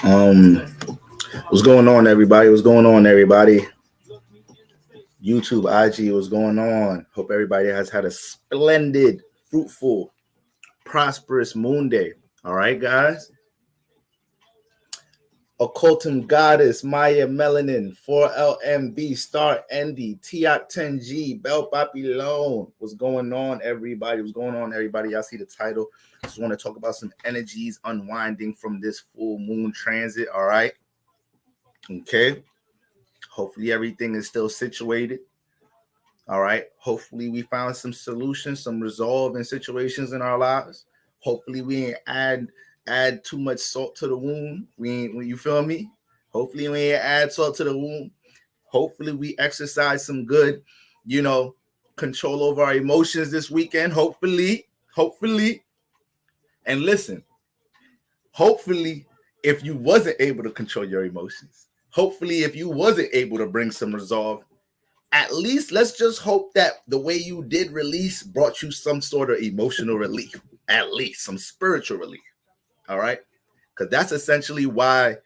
Um, what's going on, everybody? What's going on, everybody? YouTube, IG, what's going on? Hope everybody has had a splendid, fruitful, prosperous moon day. All right, guys. Occultum Goddess, Maya Melanin, 4LMB, Star Endy, Tiak 10G, Bell Papillon. What's going on, everybody? What's going on, everybody? Y'all see the title. Just want to talk about some energies unwinding from this full moon transit. All right. Okay. Hopefully everything is still situated. All right. Hopefully we found some solutions, some resolve in situations in our lives. Hopefully we ain't add too much salt to the wound. We ain't, you feel me? Hopefully we ain't add salt to the wound. Hopefully we exercise some good, control over our emotions this weekend. Hopefully. And listen, hopefully if you wasn't able to control your emotions, hopefully if you wasn't able to bring some resolve, at least let's just hope that the way you did release brought you some sort of emotional relief, at least some spiritual relief. All right. Because that's essentially why,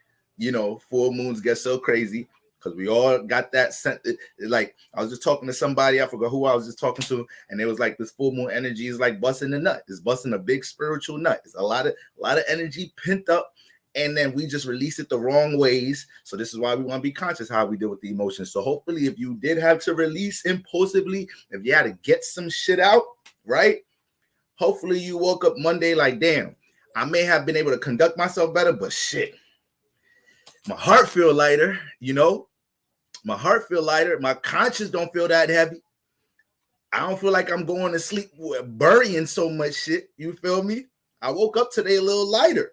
full moons get so crazy, because we all got that scent. Like, I was just talking to somebody, I forgot who I was just talking to, and it was like this full moon energy is like busting a nut. It's busting a big spiritual nut. It's a lot of energy pent up, and then we just release it the wrong ways. So this is why we want to be conscious how we deal with the emotions. So hopefully if you did have to release impulsively, if you had to get some shit out, right? Hopefully you woke up Monday like, damn, I may have been able to conduct myself better, but shit, my heart feel lighter, my heart feel lighter. My conscience don't feel that heavy. I don't feel like I'm going to sleep burying so much shit. You feel me? I woke up today a little lighter.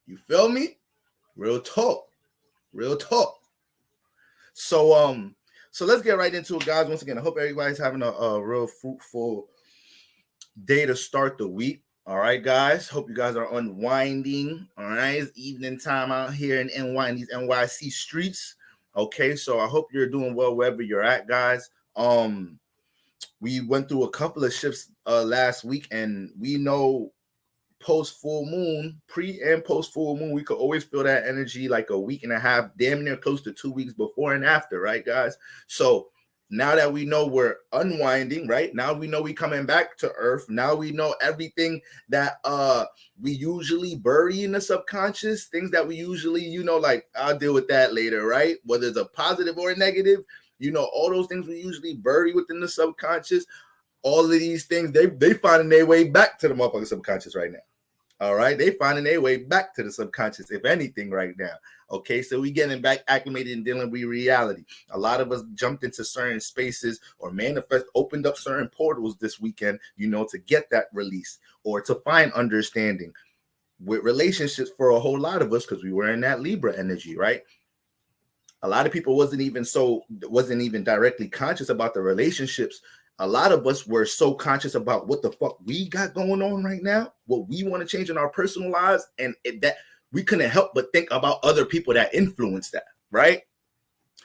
You feel me? Real talk. So let's get right into it, guys. Once again, I hope everybody's having a real fruitful day to start the week. All right, guys. Hope you guys are unwinding. All right, it's evening time out here in these NYC streets. Okay, so I hope you're doing well wherever you're at, guys. We went through a couple of shifts last week, and we know post full moon, pre and post full moon, we could always feel that energy like a week and a half, damn near close to 2 weeks before and after, right, guys? So now that we know we're unwinding, right? Now we know we coming back to earth. Now we know everything that we usually bury in the subconscious, things that we usually, like I'll deal with that later, right? Whether it's a positive or a negative, all those things we usually bury within the subconscious. All of these things, they finding their way back to the motherfucking subconscious right now. All right, they finding their way back to the subconscious, if anything, right now. Okay, so we getting back acclimated and dealing with reality. A lot of us jumped into certain spaces or opened up certain portals this weekend, to get that release or to find understanding with relationships for a whole lot of us, because we were in that Libra energy, right? A lot of people wasn't even directly conscious about the relationships. A lot of us were so conscious about what the fuck we got going on right now, what we want to change in our personal lives, and that we couldn't help but think about other people that influence that, right?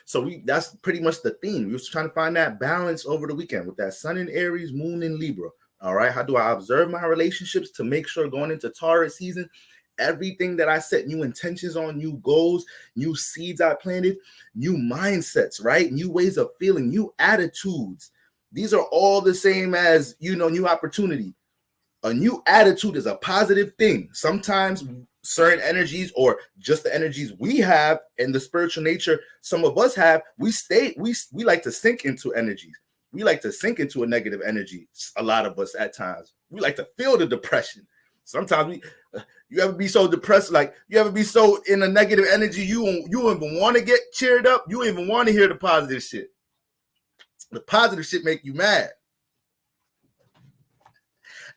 So that's pretty much the theme. We was trying to find that balance over the weekend with that sun in Aries, moon in Libra. All right, how do I observe my relationships to make sure going into Taurus season, everything that I set new intentions on, new goals, new seeds I planted, new mindsets, right? New ways of feeling, new attitudes. These are all the same as, new opportunity. A new attitude is a positive thing. Sometimes certain energies or just the energies we have and the spiritual nature some of us have, we like to sink into energies. We like to sink into a negative energy. A lot of us at times. We like to feel the depression. Sometimes you ever be so depressed, like you ever be so in a negative energy, you don't even want to get cheered up. You don't even want to hear the positive shit. The positive shit make you mad.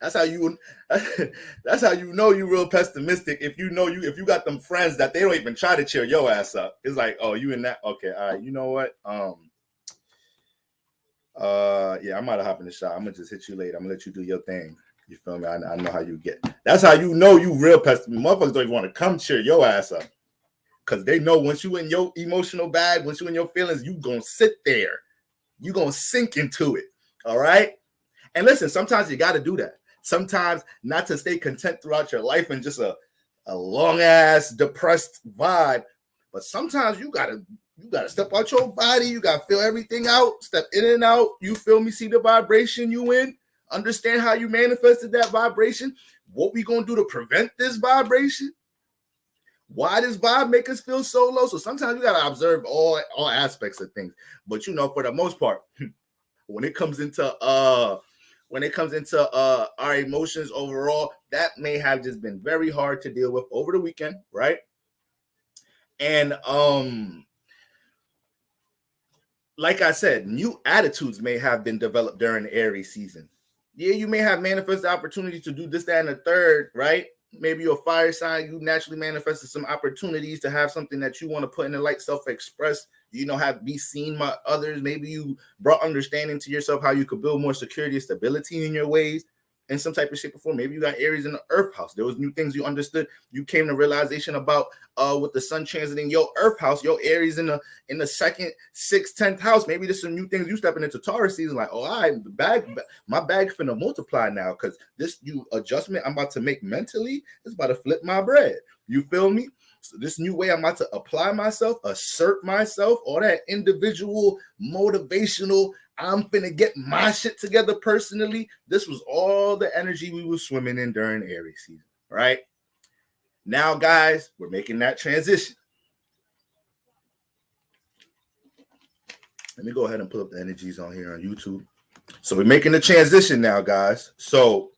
That's how you know you real pessimistic. If you got them friends that they don't even try to cheer your ass up. It's like, oh, you in that? Okay, all right. You know what? Yeah, I'm about to hop in the shot. I'm gonna just hit you later. I'm gonna let you do your thing. You feel me? I know how you get. That's how you know you real pessimistic. Motherfuckers don't even want to come cheer your ass up, because they know once you in your emotional bag, once you in your feelings, you gonna sit there. You gonna sink into it. All right. And listen, sometimes you got to do that. Sometimes not to stay content throughout your life and just a long ass depressed vibe, but sometimes you gotta step out your body. You gotta feel everything out, step in and out. You feel me? See the vibration you in. Understand how you manifested that vibration. What we gonna do to prevent this vibration? Why does vibe make us feel so low? So sometimes you gotta observe all aspects of things. But you know, for the most part, when it comes into our emotions overall, that may have just been very hard to deal with over the weekend, right? And like I said, new attitudes may have been developed during the Aries season. Yeah, you may have manifested opportunities to do this, that, and the third, right? Maybe you're a fire sign, you naturally manifested some opportunities to have something that you want to put in the light, self-express, have be seen by others. Maybe you brought understanding to yourself how you could build more security and stability in your ways in some type of shape or form. Maybe you got Aries in the earth house. There was new things you understood. You came to realization about with the sun transiting your earth house, your Aries in the second, 6th, 10th house. Maybe there's some new things you stepping into Taurus season, like, oh, my bag finna multiply now, because this new adjustment I'm about to make mentally is about to flip my bread. You feel me? So this new way I'm about to apply myself, assert myself, all that individual motivational, I'm finna get my shit together personally. This was all the energy we were swimming in during Aries season, right? Now, guys, we're making that transition. Let me go ahead and pull up the energies on here on YouTube. So we're making the transition now, guys. So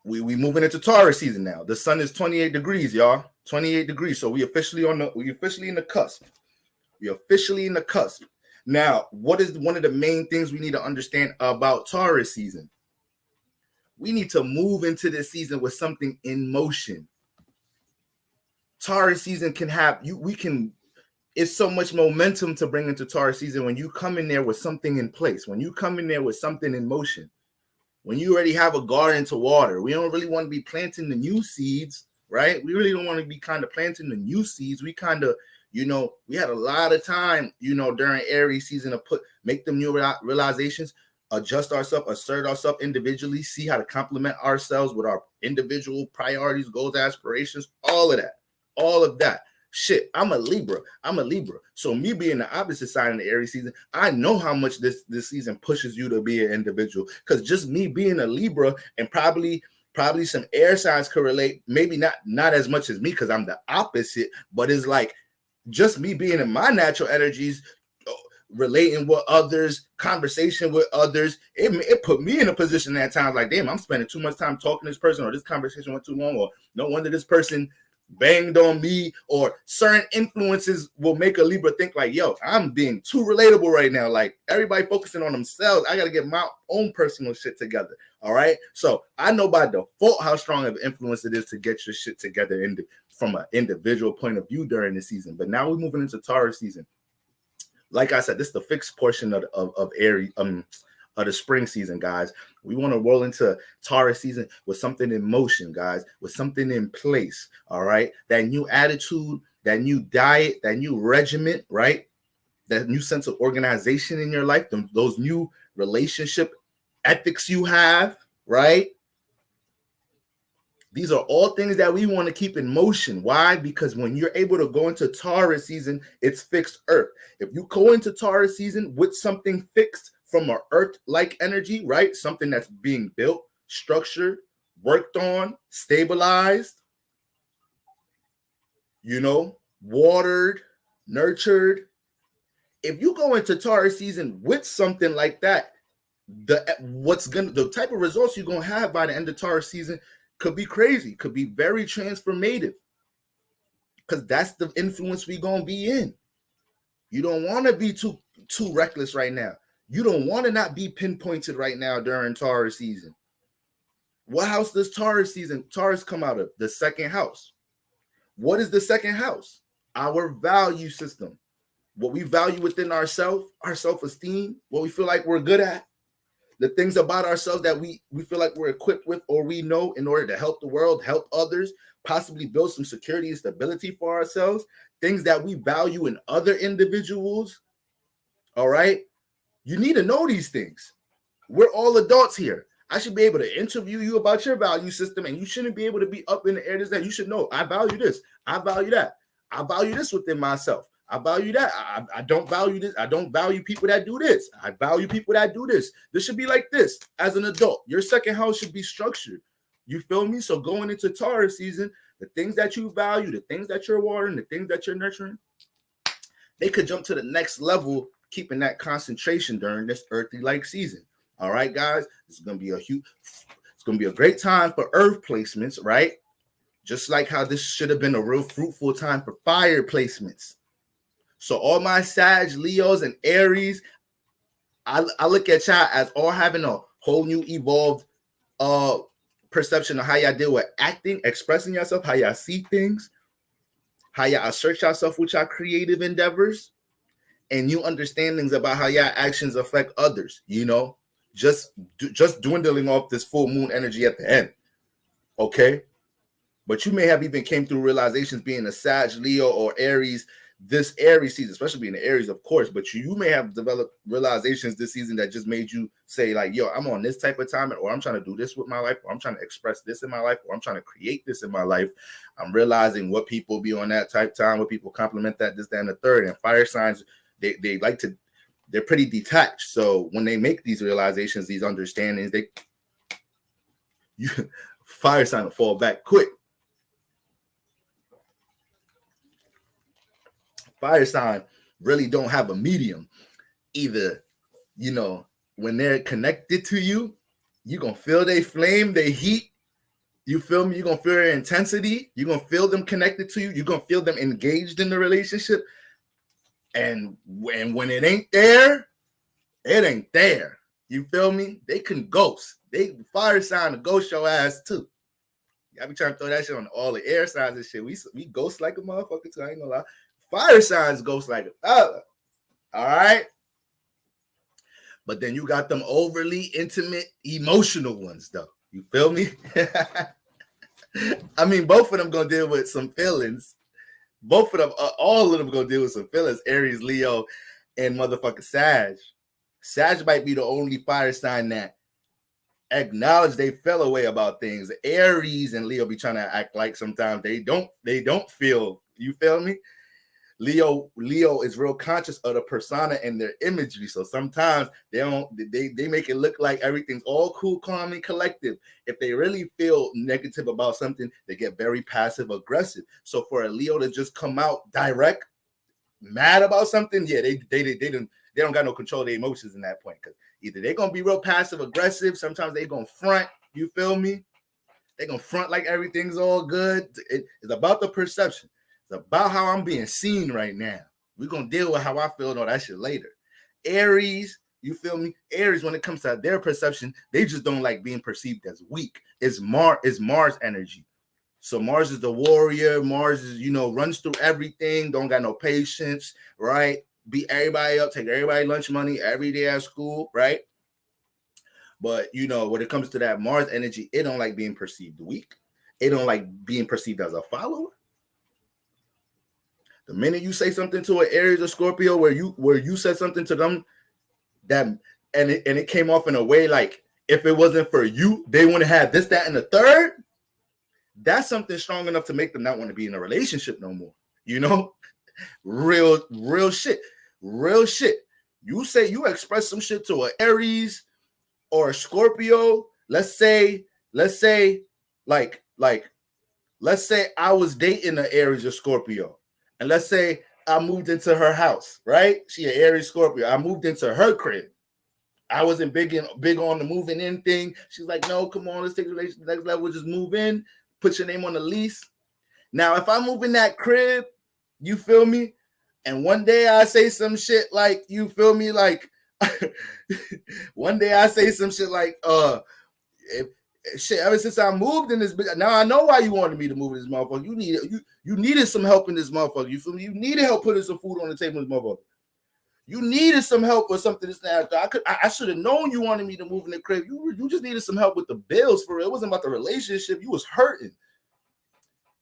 we moving into Taurus season now. The sun is 28 degrees, y'all. 28 degrees. So we officially in the cusp. We officially in the cusp. Now, what is one of the main things we need to understand about Taurus season? We need to move into this season with something in motion. Taurus season can have it's so much momentum to bring into Taurus season when you come in there with something in place, when you come in there with something in motion, when you already have a garden to water. We don't really want to be planting the new seeds, right? We really don't want to be kind of planting the new seeds. We kind of, we had a lot of time, during Aries season to make them new realizations, adjust ourselves, assert ourselves individually, see how to complement ourselves with our individual priorities, goals, aspirations, all of that. Shit, I'm a Libra. So me being the opposite side in the Aries season, I know how much this season pushes you to be an individual. Because just me being a Libra, and probably some air signs could relate, maybe not as much as me because I'm the opposite, but it's like just me being in my natural energies, relating with others, conversation with others, it put me in a position at times like, damn, I'm spending too much time talking to this person, or this conversation went too long, or no wonder this person banged on me, or certain influences will make a Libra think like, yo, I'm being too relatable right now. Like, everybody focusing on themselves. I got to get my own personal shit together. All right. So I know by default how strong of an influence it is to get your shit together from an individual point of view during the season. But now we're moving into Taurus season. Like I said, this is the fixed portion of Aries, of the spring season, guys. We want to roll into Taurus season with something in motion, guys, with something in place. All right. That new attitude, that new diet, that new regiment, right? That new sense of organization in your life, those new relationship ethics you have, right? These are all things that we want to keep in motion. Why? Because when you're able to go into Taurus season, it's fixed earth. If you go into Taurus season with something fixed from an earth-like energy, right? Something that's being built, structured, worked on, stabilized, watered, nurtured. If you go into Taurus season with something like that, the type of results you're gonna have by the end of Taurus season could be crazy, could be very transformative, because that's the influence we're gonna be in. You don't want to be too reckless right now. You don't want to not be pinpointed right now during Taurus season. What house does Taurus come out of? The second house. What is the second house? Our value system. What we value within ourselves, our self-esteem, what we feel like we're good at, the things about ourselves that we feel like we're equipped with, or we know in order to help the world, help others, possibly build some security and stability for ourselves, things that we value in other individuals. All right. You need to know these things. We're all adults here. I should be able to interview you about your value system, and you shouldn't be able to be up in the areas that you should know. I value this. I value that. I value this within myself. I value that. I don't value this. I don't value people that do this. I value people that do this. This should be like this. As an adult, your second house should be structured. You feel me? So going into Taurus season, the things that you value, the things that you're watering, the things that you're nurturing, they could jump to the next level, keeping that concentration during this earthy-like season. All right, guys, it's gonna be a great time for earth placements, right? Just like how this should have been a real fruitful time for fire placements. So all my Sag, Leos, and Aries, I look at y'all as all having a whole new evolved perception of how y'all deal with acting, expressing yourself, how y'all see things, how y'all assert yourself with y'all creative endeavors, and new understandings about how y'all actions affect others, you know, just dwindling off this full moon energy at the end, okay? But you may have even came through realizations being a Sag, Leo, or Aries this Aries season, especially being the Aries, of course, but you may have developed realizations this season that just made you say like, yo, I'm on this type of time, or I'm trying to do this with my life, or I'm trying to express this in my life, or I'm trying to create this in my life. I'm realizing what people be on that type time, what people compliment that, this, that, and the third. And fire signs, they like to, they're pretty detached. So when they make these realizations, these understandings, fire sign will fall back quick. Fire sign really don't have a medium. Either, you know, when they're connected to you, you're going to feel their flame, their heat. You feel me? You're going to feel their intensity. You're going to feel them connected to you. You're going to feel them engaged in the relationship. And when it ain't there, it ain't there. You feel me? They can ghost. Fire sign to ghost your ass too. I be trying to throw that shit on all the air signs and shit. We ghost like a motherfucker too. I ain't gonna lie. Fire signs ghost like all right. But then you got them overly intimate, emotional ones, though. You feel me? I mean, both of them gonna deal with some feelings. Both of them, all of them gonna deal with some feelings. Aries, Leo, and motherfucking Sag. Sag might be the only fire sign that acknowledge they fell away about things. Aries and Leo be trying to act like sometimes they don't feel. You feel me? Leo is real conscious of the persona and their imagery. So sometimes they make it look like everything's all cool, calm, and collective. If they really feel negative about something, they get very passive aggressive. So for a Leo to just come out direct, mad about something, yeah, they don't got no control of their emotions in that point. Because either they're gonna be real passive aggressive, sometimes they're gonna front, you feel me? They're gonna front like everything's all good. It's about the perception. It's about how I'm being seen right now. We're going to deal with how I feel and all that shit later. Aries, you feel me? Aries, when it comes to their perception, they just don't like being perceived as weak. It's Mars energy. So Mars is the warrior. Mars is, runs through everything. Don't got no patience, right? Beat everybody up, take everybody lunch money every day at school, right? But, when it comes to that Mars energy, it don't like being perceived weak. It don't like being perceived as a follower. The minute you say something to an Aries or Scorpio where you said something to them and it came off in a way like if it wasn't for you, they wouldn't have this, that, and the third, that's something strong enough to make them not want to be in a relationship no more. Real shit. Real shit. You say you express some shit to an Aries or a Scorpio, let's say I was dating an Aries or Scorpio. And let's say I moved into her house, right? She an Aries Scorpio. I moved into her crib. I wasn't big on the moving in thing. She's like, no, come on, let's take the relationship to the next level. Just move in, put your name on the lease. Now, if I move in that crib, you feel me? And one day I say some shit like, you feel me? Like, one day I say some shit like, shit, ever since I moved in this bitch, now I know why you wanted me to move in this motherfucker. You needed some help in this motherfucker. You feel me? You needed help putting some food on the table in this motherfucker. You needed some help or something. This and that. I should have known you wanted me to move in the crib. You just needed some help with the bills for it. It wasn't about the relationship. You was hurting.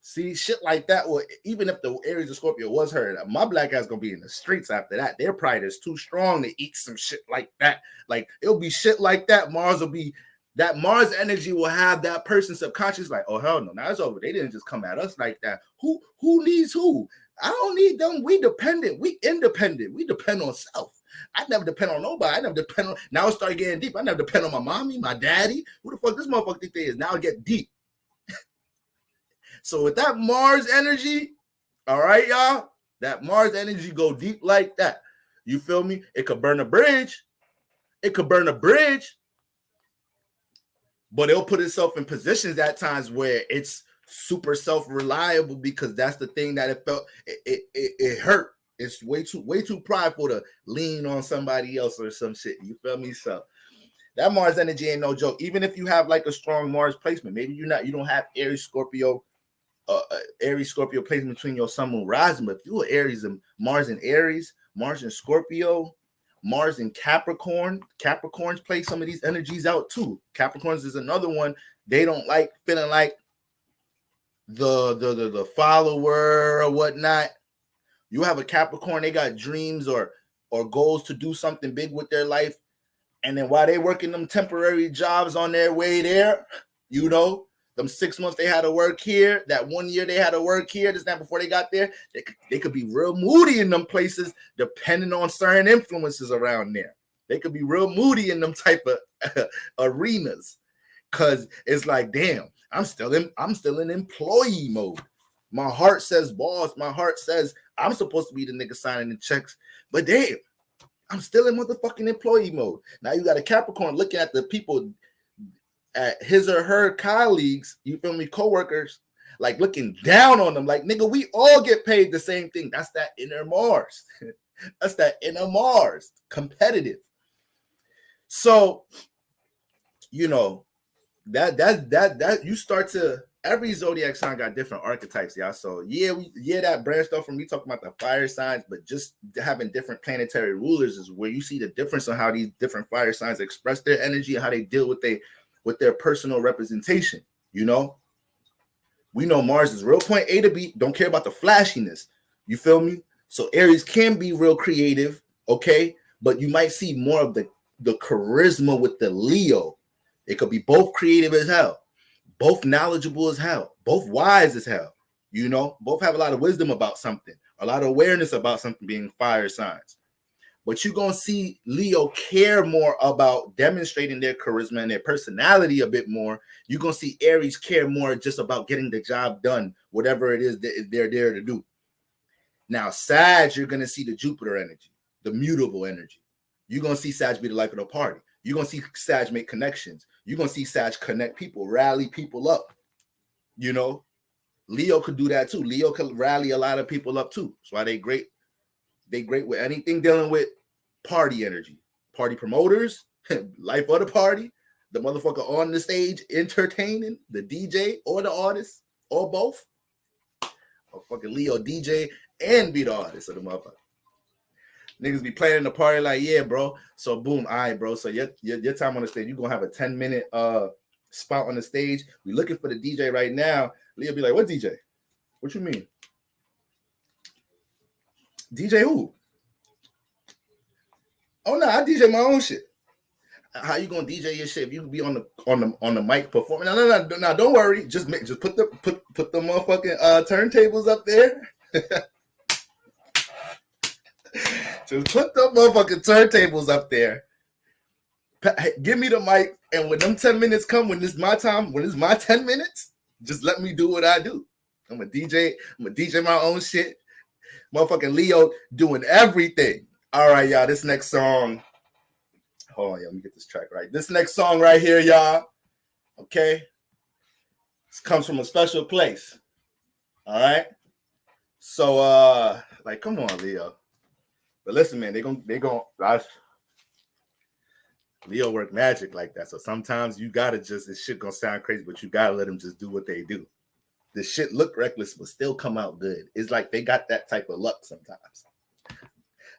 See, shit like that. Well, even if the Aries or Scorpio was hurting, my black ass gonna be in the streets after that. Their pride is too strong to eat some shit like that. Like it'll be shit like that. Mars will be that Mars energy will have that person subconscious like, oh hell no, now it's over. They didn't just come at us like that. Who needs who? I don't need them. We dependent. We independent. We depend on self. I never depend on nobody. I never depend on. Now it started getting deep. I never depend on my mommy, my daddy. Who the fuck this motherfucker think they is? Now it get deep. So with that Mars energy, all right, y'all, that Mars energy go deep like that. You feel me? It could burn a bridge. It could burn a bridge. But it'll put itself in positions at times where it's super self-reliable because that's the thing that it felt it hurt. It's way too prideful to lean on somebody else or some shit. You feel me? So that Mars energy ain't no joke. Even if you have like a strong Mars placement, maybe you don't have Aries Scorpio placement between your sun, moon, rising. But if you are Aries and Mars in Aries, Mars in Scorpio, Mars in Capricorn, Capricorns play some of these energies out too. Capricorns is another one. They don't like feeling like the follower or whatnot. You have a Capricorn, they got dreams or goals to do something big with their life. And then while they working them temporary jobs on their way there, you know, them 6 months they had to work here, that 1 year they had to work here, this time before they got there, they could be real moody in them places depending on certain influences around there. They could be real moody in them type of arenas because it's like, damn, I'm still in employee mode. My heart says boss. My heart says I'm supposed to be the nigga signing the checks, but damn, I'm still in motherfucking employee mode. Now you got a Capricorn looking at the people, at his or her colleagues, you feel me, co-workers, like looking down on them, like, nigga, we all get paid the same thing. That's that inner Mars. That's that inner Mars, competitive. So, you know, that you start to, every zodiac sign got different archetypes, y'all. So that branched off from me talking about the fire signs, but just having different planetary rulers is where you see the difference on how these different fire signs express their energy and how they deal with their personal representation. You know, we know Mars is real point A to B, don't care about the flashiness. You feel me? So Aries can be real creative, okay, but you might see more of the charisma with the Leo. It could be both creative as hell, both knowledgeable as hell, both wise as hell. You know, both have a lot of wisdom about something, a lot of awareness about something, being fire signs. But you're going to see Leo care more about demonstrating their charisma and their personality a bit more. You're going to see Aries care more just about getting the job done, whatever it is that they're there to do. Now, Sag, you're going to see the Jupiter energy, the mutable energy. You're going to see Sag be the life of the party. You're going to see Sag make connections. You're going to see Sag connect people, rally people up. You know, Leo could do that too. Leo could rally a lot of people up too. That's why they great. They great with anything dealing with party energy, party promoters, life of the party, the motherfucker on the stage entertaining, the DJ or the artist or both. Or fucking Leo DJ and be the artist of the motherfucker. Niggas be playing the party like, yeah, bro. So boom, all right, bro. So your time on the stage, you're gonna have a 10-minute spot on the stage. We looking for the DJ right now. Leo be like, what DJ? What you mean? DJ who? Oh no, I DJ my own shit. How you gonna DJ your shit if you be on the mic performing? No, don't worry. Just put the motherfucking turntables up there. Just put the motherfucking turntables up there. Give me the mic, and when them 10 minutes come, when it's my time, when it's my 10 minutes, just let me do what I do. I'm a DJ my own shit. Motherfucking Leo doing everything. All right, y'all. This next song. Hold on, y'all. Let me get this track right. This next song right here, y'all. Okay. This comes from a special place. All right. So, like, come on, Leo. But listen, man, they gonna Leo work magic like that. So sometimes you gotta this shit gonna sound crazy, but you gotta let them just do what they do. The shit look reckless, but still come out good. It's like they got that type of luck sometimes.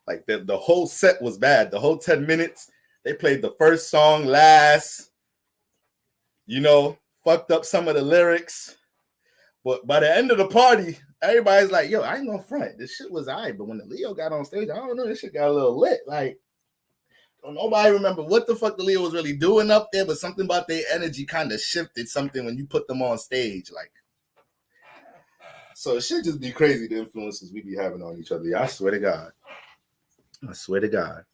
Like the whole set was bad. The whole 10 minutes, they played the first song last, you know, fucked up some of the lyrics. But by the end of the party, everybody's like, yo, I ain't gonna front. This shit was all right. But when the Leo got on stage, I don't know, this shit got a little lit. Like, Don't nobody remember what the fuck the Leo was really doing up there, but something about their energy kind of shifted something when you put them on stage. Like, so it should just be crazy the influences we be having on each other. Yeah, I swear to God. I swear to God.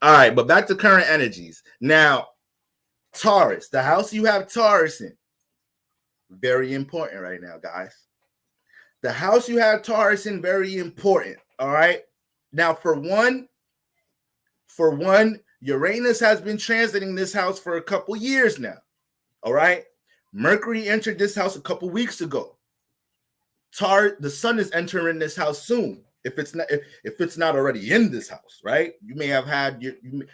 All right, but back to current energies. Now, Taurus, the house you have Taurus in, very important right now, guys. The house you have Taurus in, very important. All right. Now, for one, Uranus has been transiting this house for a couple years now. All right. Mercury entered this house a couple weeks ago. The sun is entering this house soon. If it's not already in this house, right? You may have had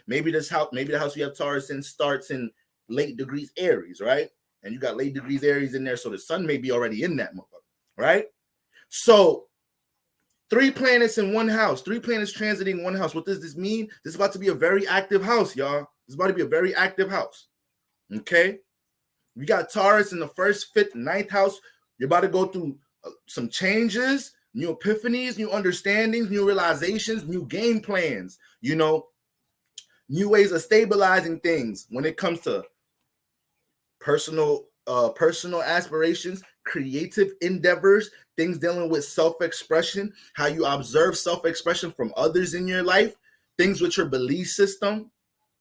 maybe the house you have Taurus in starts in late degrees Aries, right? And you got late degrees Aries in there, so the sun may be already in that motherfucker, right? So 3 planets in one house, 3 planets transiting one house. What does this mean? This is about to be a very active house, y'all. This is about to be a very active house. Okay, we got Taurus in the 1st, 5th, 9th house. You're about to go through some changes, new epiphanies, new understandings, new realizations, new game plans, new ways of stabilizing things when it comes to personal aspirations, creative endeavors, things dealing with self-expression, how you observe self-expression from others in your life, things with your belief system,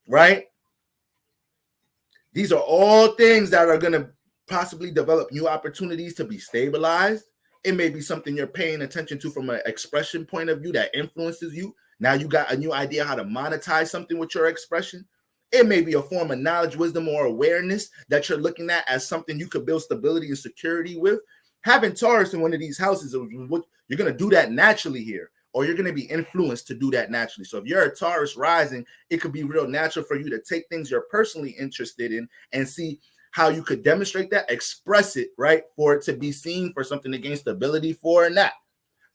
right? These are all things that are going to possibly develop new opportunities to be stabilized. It may be something you're paying attention to from an expression point of view that influences you. Now you got a new idea how to monetize something with your expression. It may be a form of knowledge, wisdom, or awareness that you're looking at as something you could build stability and security with. Having Taurus in one of these houses, you're going to do that naturally here, or you're going to be influenced to do that naturally. So if you're a Taurus rising, it could be real natural for you to take things you're personally interested in and see how you could demonstrate that, express it, right, for it to be seen, for something to gain stability for and that.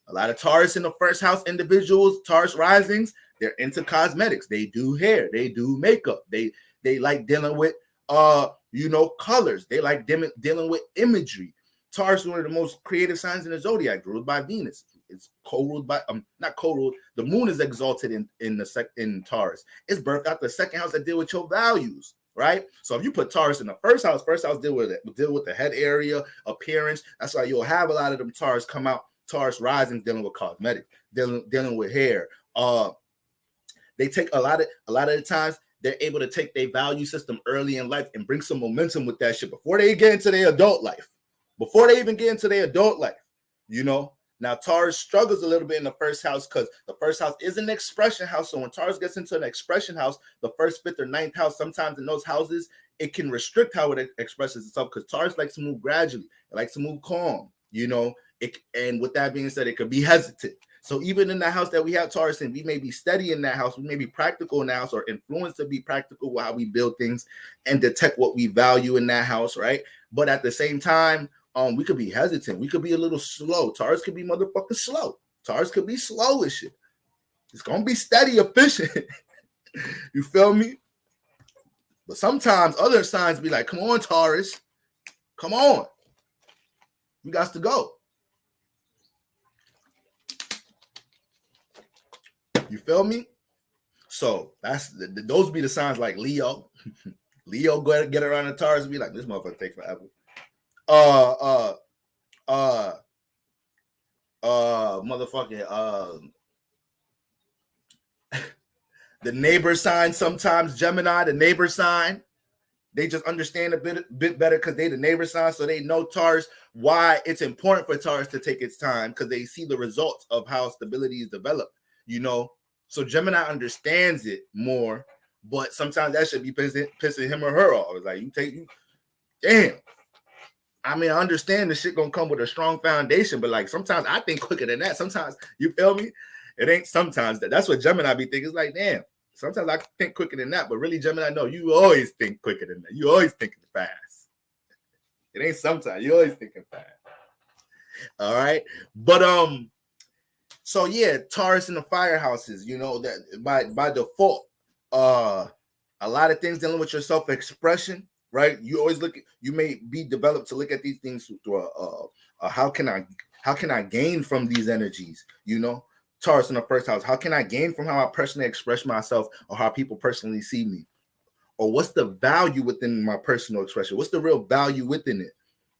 A lot of Taurus in the 1st house individuals, Taurus risings, they're into cosmetics. They do hair. They do makeup. They like dealing with, colors. They like dealing with imagery. Taurus is one of the most creative signs in the Zodiac, ruled by Venus. It's co-ruled by, not co-ruled. The moon is exalted in Taurus. It's birthed out the 2nd house that deal with your values, right? So if you put Taurus in the 1st house deal with the head area, appearance. That's why you'll have a lot of them Taurus come out. Taurus rising dealing with cosmetics, dealing with hair. They take a lot of the times they're able to take their value system early in life and bring some momentum with that shit before they get into their adult life. Before they even get into their adult life, Now Taurus struggles a little bit in the 1st house because the 1st house is an expression house. So when Taurus gets into an expression house, the 1st, 5th, or 9th house, sometimes in those houses, it can restrict how it expresses itself because Taurus likes to move gradually. It likes to move calm, and with that being said, it could be hesitant. So even in the house that we have Taurus in, we may be steady in that house. We may be practical in that house or influenced to be practical with how we build things and detect what we value in that house, right? But at the same time, we could be hesitant. We could be a little slow. Taurus could be motherfucking slow. Taurus could be slow as shit. It's going to be steady, efficient. You feel me? But sometimes other signs be like, come on, Taurus. Come on. You got to go. You feel me? So those be the signs like Leo. Leo go get around the Taurus and be like, this motherfucker take forever. The neighbor sign, sometimes Gemini, the neighbor sign, they just understand a bit better because they the neighbor sign, so they know Taurus, why it's important for Taurus to take its time because they see the results of how stability is developed, So Gemini understands it more, but sometimes that should be pissing him or her off. It's like, damn. I mean, I understand the shit gonna come with a strong foundation, but like sometimes I think quicker than that. Sometimes, you feel me? It ain't sometimes that's what Gemini be thinking. It's like, damn, sometimes I think quicker than that, but really, Gemini, no, you always think quicker than that. You always thinking fast. It ain't sometimes, you always thinking fast. All right. But so yeah, Taurus in the fire houses, that by default, a lot of things dealing with your self-expression. Right, you always you may be developed to look at these things through how can I gain from these energies? Taurus in the first house. How can I gain from how I personally express myself or how people personally see me? Or what's the value within my personal expression? What's the real value within it?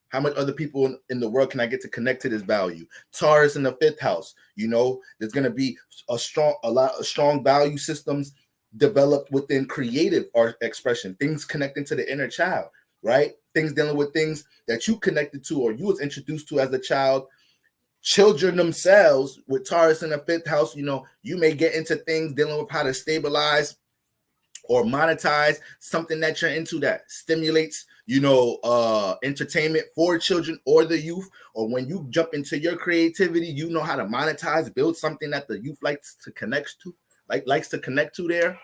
How much other people in the world can I get to connect to this value? Taurus in the fifth house, you know, there's going to be a lot of strong value systems developed within creative art expression, things connecting to the inner child, right? Things dealing with things that you connected to or you was introduced to as a child. Children themselves with Taurus in the fifth house, you know, you may get into things dealing with how to stabilize or monetize something that you're into that stimulates, you know, entertainment for children or the youth. Or when you jump into your creativity, you know how to monetize, build something that the youth likes to connect to there,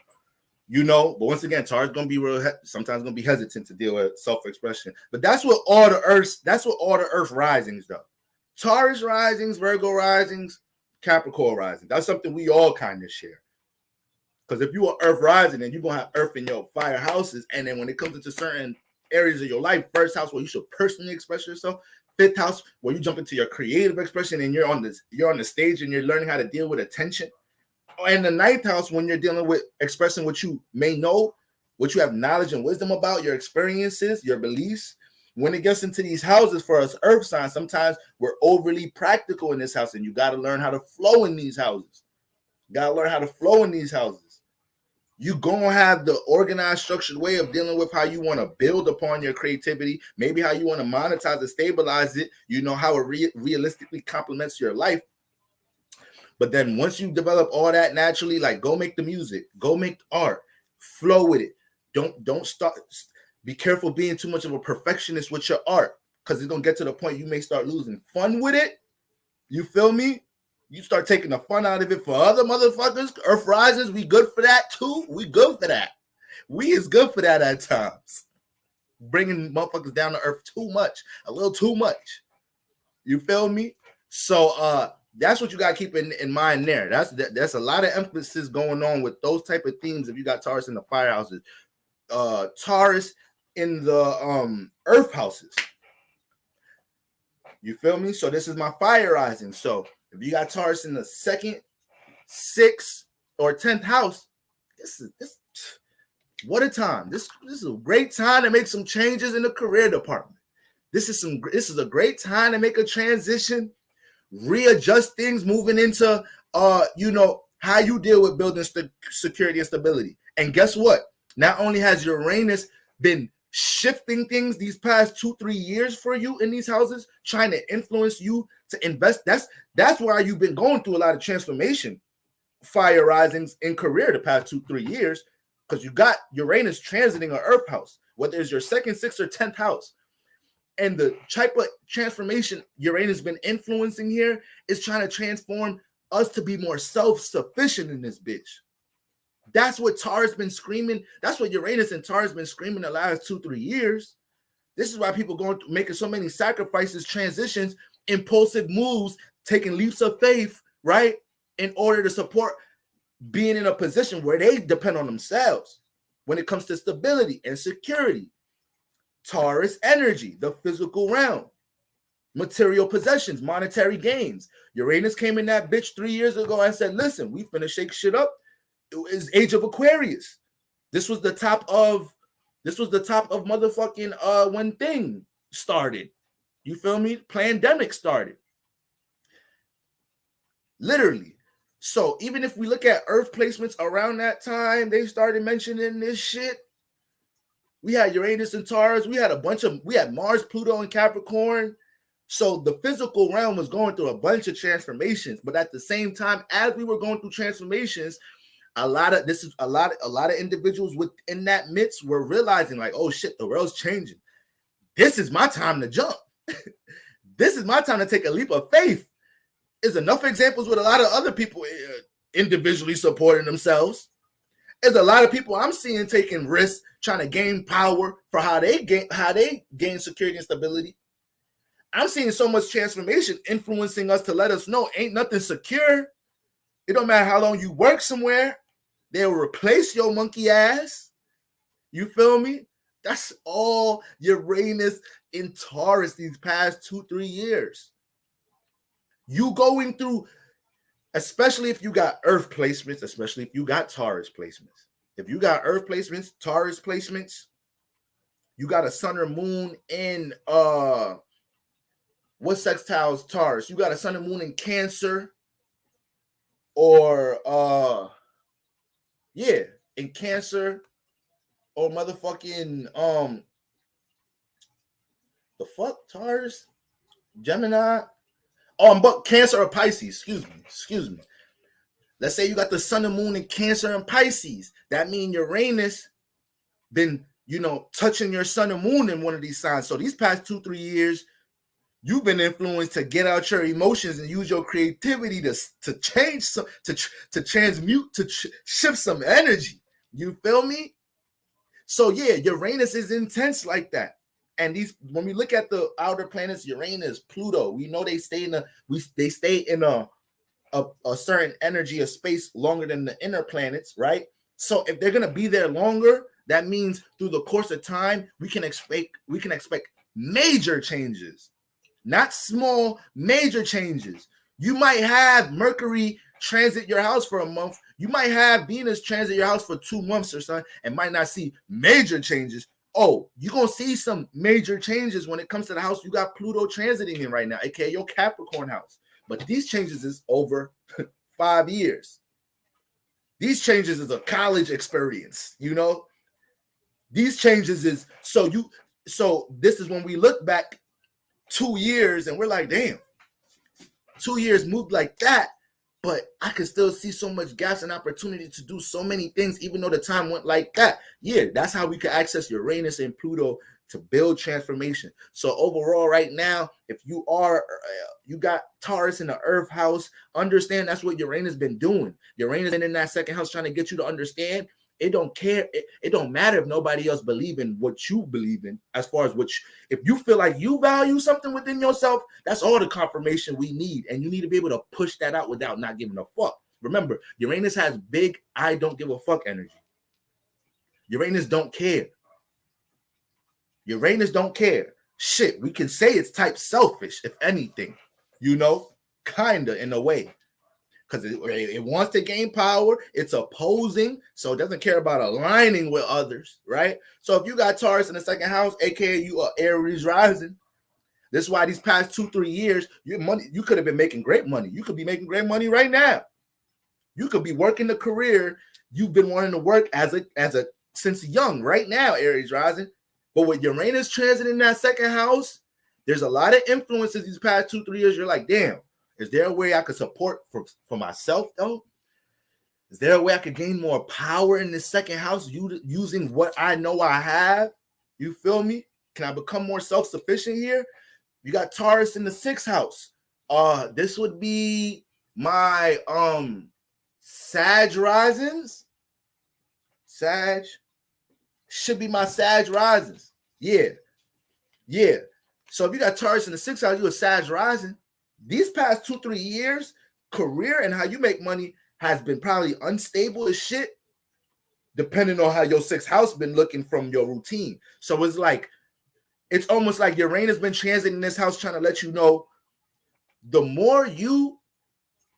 you know. But once again, Taurus gonna be sometimes gonna be hesitant to deal with self-expression. But that's what all the Earth risings though. Taurus risings, Virgo risings, Capricorn risings. That's something we all kind of share. Because if you are Earth rising, then you're going to have Earth in your fire houses. And then when it comes into certain areas of your life, first house where you should personally express yourself, fifth house where you jump into your creative expression and you're on the stage and you're learning how to deal with attention. And the ninth house when you're dealing with expressing what you may know, what you have knowledge and wisdom about, your experiences, your beliefs. When it gets into these houses for us Earth signs, sometimes we're overly practical in this house and you got to learn how to flow in these houses. You're going to have the organized, structured way of dealing with how you want to build upon your creativity, maybe how you want to monetize and stabilize it, you know, how it realistically complements your life. But then once you develop all that naturally, like go make the music, go make the art, flow with it. Don't start. Be careful being too much of a perfectionist with your art because it's going to get to the point you may start losing fun with it. You feel me? You start taking the fun out of it for other motherfuckers. Earth rises, we good for that too. We good for that. We is good for that at times. Bringing motherfuckers down to earth too much, a little too much. You feel me? So that's what you got to keep in mind there. That's a lot of emphasis going on with those type of themes. If you got Taurus in the fire houses, Taurus in the earth houses. You feel me? So this is my fire rising. So if you got Taurus in the second, sixth, or 10th house, this what a time. This is a great time to make some changes in the career department. This is a great time to make a transition, readjust things, moving into you know, how you deal with building security and stability. And guess what? Not only has Uranus been shifting things these past 2-3 years for you in these houses, trying to influence you to invest. That's why you've been going through a lot of transformation, fire risings in career the past 2-3 years, because you got Uranus transiting an earth house, whether it's your second, sixth, or 10th house. And the type of transformation Uranus has been influencing here is trying to transform us to be more self-sufficient in this bitch. That's what Taurus been screaming. That's what Uranus and Taurus been screaming the last 2-3 years. This is why people making so many sacrifices, transitions, impulsive moves, taking leaps of faith, right? In order to support being in a position where they depend on themselves when it comes to stability and security. Taurus energy, the physical realm, material possessions, monetary gains. Uranus came in that bitch 3 years ago and said, listen, we finna shake shit up. It was age of Aquarius. This was the top of motherfucking when thing started. You feel me? Pandemic started. Literally. So even if we look at Earth placements around that time, they started mentioning this shit. We had Uranus and Taurus. We had Mars, Pluto, and Capricorn. So the physical realm was going through a bunch of transformations. But at the same time, as we were going through transformations, a lot of individuals within that midst were realizing, like, oh shit, the world's changing. This is my time to jump. This is my time to take a leap of faith. There's enough examples with a lot of other people individually supporting themselves. There's a lot of people I'm seeing taking risks, trying to gain power for how they gain security and stability. I'm seeing so much transformation influencing us to let us know ain't nothing secure. It don't matter how long you work somewhere, they'll replace your monkey ass. You feel me? That's all Uranus in Taurus these past 2-3 years. You going through especially if you got Earth placements, especially if you got Taurus placements. If you got Earth placements, Taurus placements, you got a sun or moon in what sextiles Taurus? You got a sun and moon in Cancer, or yeah, in Cancer, or motherfucking the fuck Taurus, Gemini. Oh, but Cancer or Pisces. Excuse me. Let's say you got the sun and moon in Cancer and Pisces. That means Uranus been, touching your sun and moon in one of these signs. So these past 2-3 years, you've been influenced to get out your emotions and use your creativity to change some, to transmute, to shift some energy. You feel me? So yeah, Uranus is intense like that. And when we look at the outer planets, Uranus, Pluto, we know they stay in a certain energy of space longer than the inner planets, right? So if they're gonna be there longer, that means through the course of time, we can expect major changes, not small, major changes. You might have Mercury transit your house for a month. You might have Venus transit your house for 2 months or something, and might not see major changes. Oh, you're going to see some major changes when it comes to the house you got Pluto transiting in right now, aka your Capricorn house. But these changes is over 5 years. These changes is a college experience, These changes is, so this is when we look back 2 years and we're like, damn, 2 years moved like that, but I can still see so much gaps and opportunity to do so many things, even though the time went like that. Yeah, that's how we can access Uranus and Pluto to build transformation. So overall, right now, if you got Taurus in the Earth house, understand that's what Uranus been doing. Uranus been in that second house trying to get you to understand. It don't care. It don't matter if nobody else believe in what you believe in. As far as if you feel like you value something within yourself, that's all the confirmation we need. And you need to be able to push that out without not giving a fuck. Remember, Uranus has big I don't give a fuck energy. Uranus don't care. Uranus don't care. Shit, we can say it's type selfish, if anything, kinda in a way. Because it wants to gain power. It's opposing, so it doesn't care about aligning with others, right? So if you got Taurus in the second house, aka you are Aries rising, this is why these past 2-3 years, you could have been making great money. You could be making great money right now. You could be working the career you've been wanting to work since young, right now, Aries rising. But with Uranus transit in that second house, there's a lot of influences these past 2-3 years. You're like, damn. Is there a way I could support for myself, though? Is there a way I could gain more power in the second house using what I know I have? You feel me? Can I become more self-sufficient here? You got Taurus in the sixth house. This would be my Sag risings. Sag should be my Sag risings. Yeah. So if you got Taurus in the sixth house, you a Sag rising. These past 2-3 years, career and how you make money has been probably unstable as shit, depending on how your sixth house been looking from your routine. So it's almost like Uranus been transiting this house trying to let you know, the more you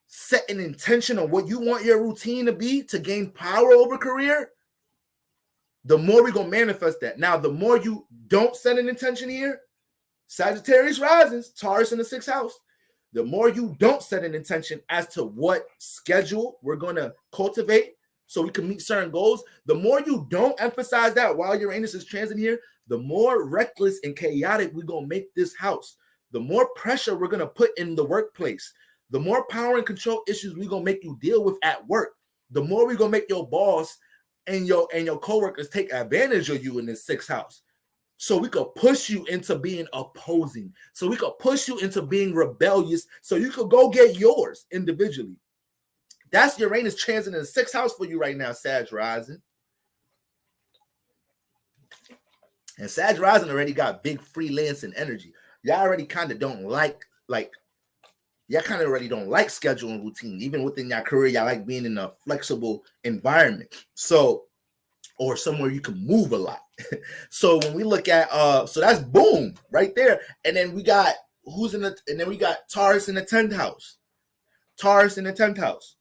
set an intention on what you want your routine to be to gain power over career, the more we're going to manifest that. Now, the more you don't set an intention here, Sagittarius rises, Taurus in the sixth house, the more you don't set an intention as to what schedule we're going to cultivate so we can meet certain goals, the more you don't emphasize that while Uranus is transiting here, the more reckless and chaotic we're going to make this house. The more pressure we're going to put in the workplace. The more power and control issues we're going to make you deal with at work. The more we're going to make your boss and your coworkers take advantage of you in this sixth house. So we could push you into being opposing. So we could push you into being rebellious. So you could go get yours individually. That's Uranus transit in the sixth house for you right now, Sag rising. And Sag rising already got big freelancing energy. Y'all already kind of don't y'all kind of already don't like schedule and routine. Even within your career, y'all like being in a flexible environment. So, or somewhere you can move a lot. So when we look at so that's boom right there. And then we got we got Taurus in the 10th house. Taurus in the 10th house.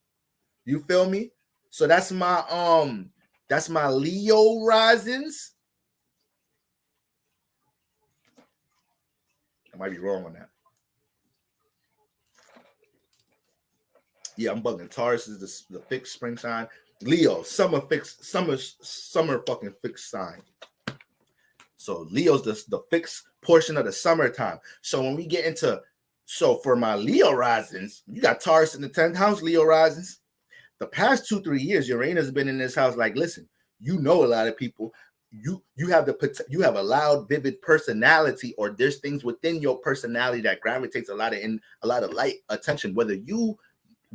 You feel me? So that's my Leo risings. I might be wrong on that. Yeah, I'm bugging. Taurus is the fixed spring sign. Leo, summer fucking fixed sign. So Leo's the fixed portion of the summertime. So when we get into, so for my Leo risings, you got Taurus in the 10th house, Leo risings. The past 2-3 years, Uranus has been in this house. Like, listen, you know a lot of people. You have a loud, vivid personality, or there's things within your personality that gravitates a lot of light attention, whether you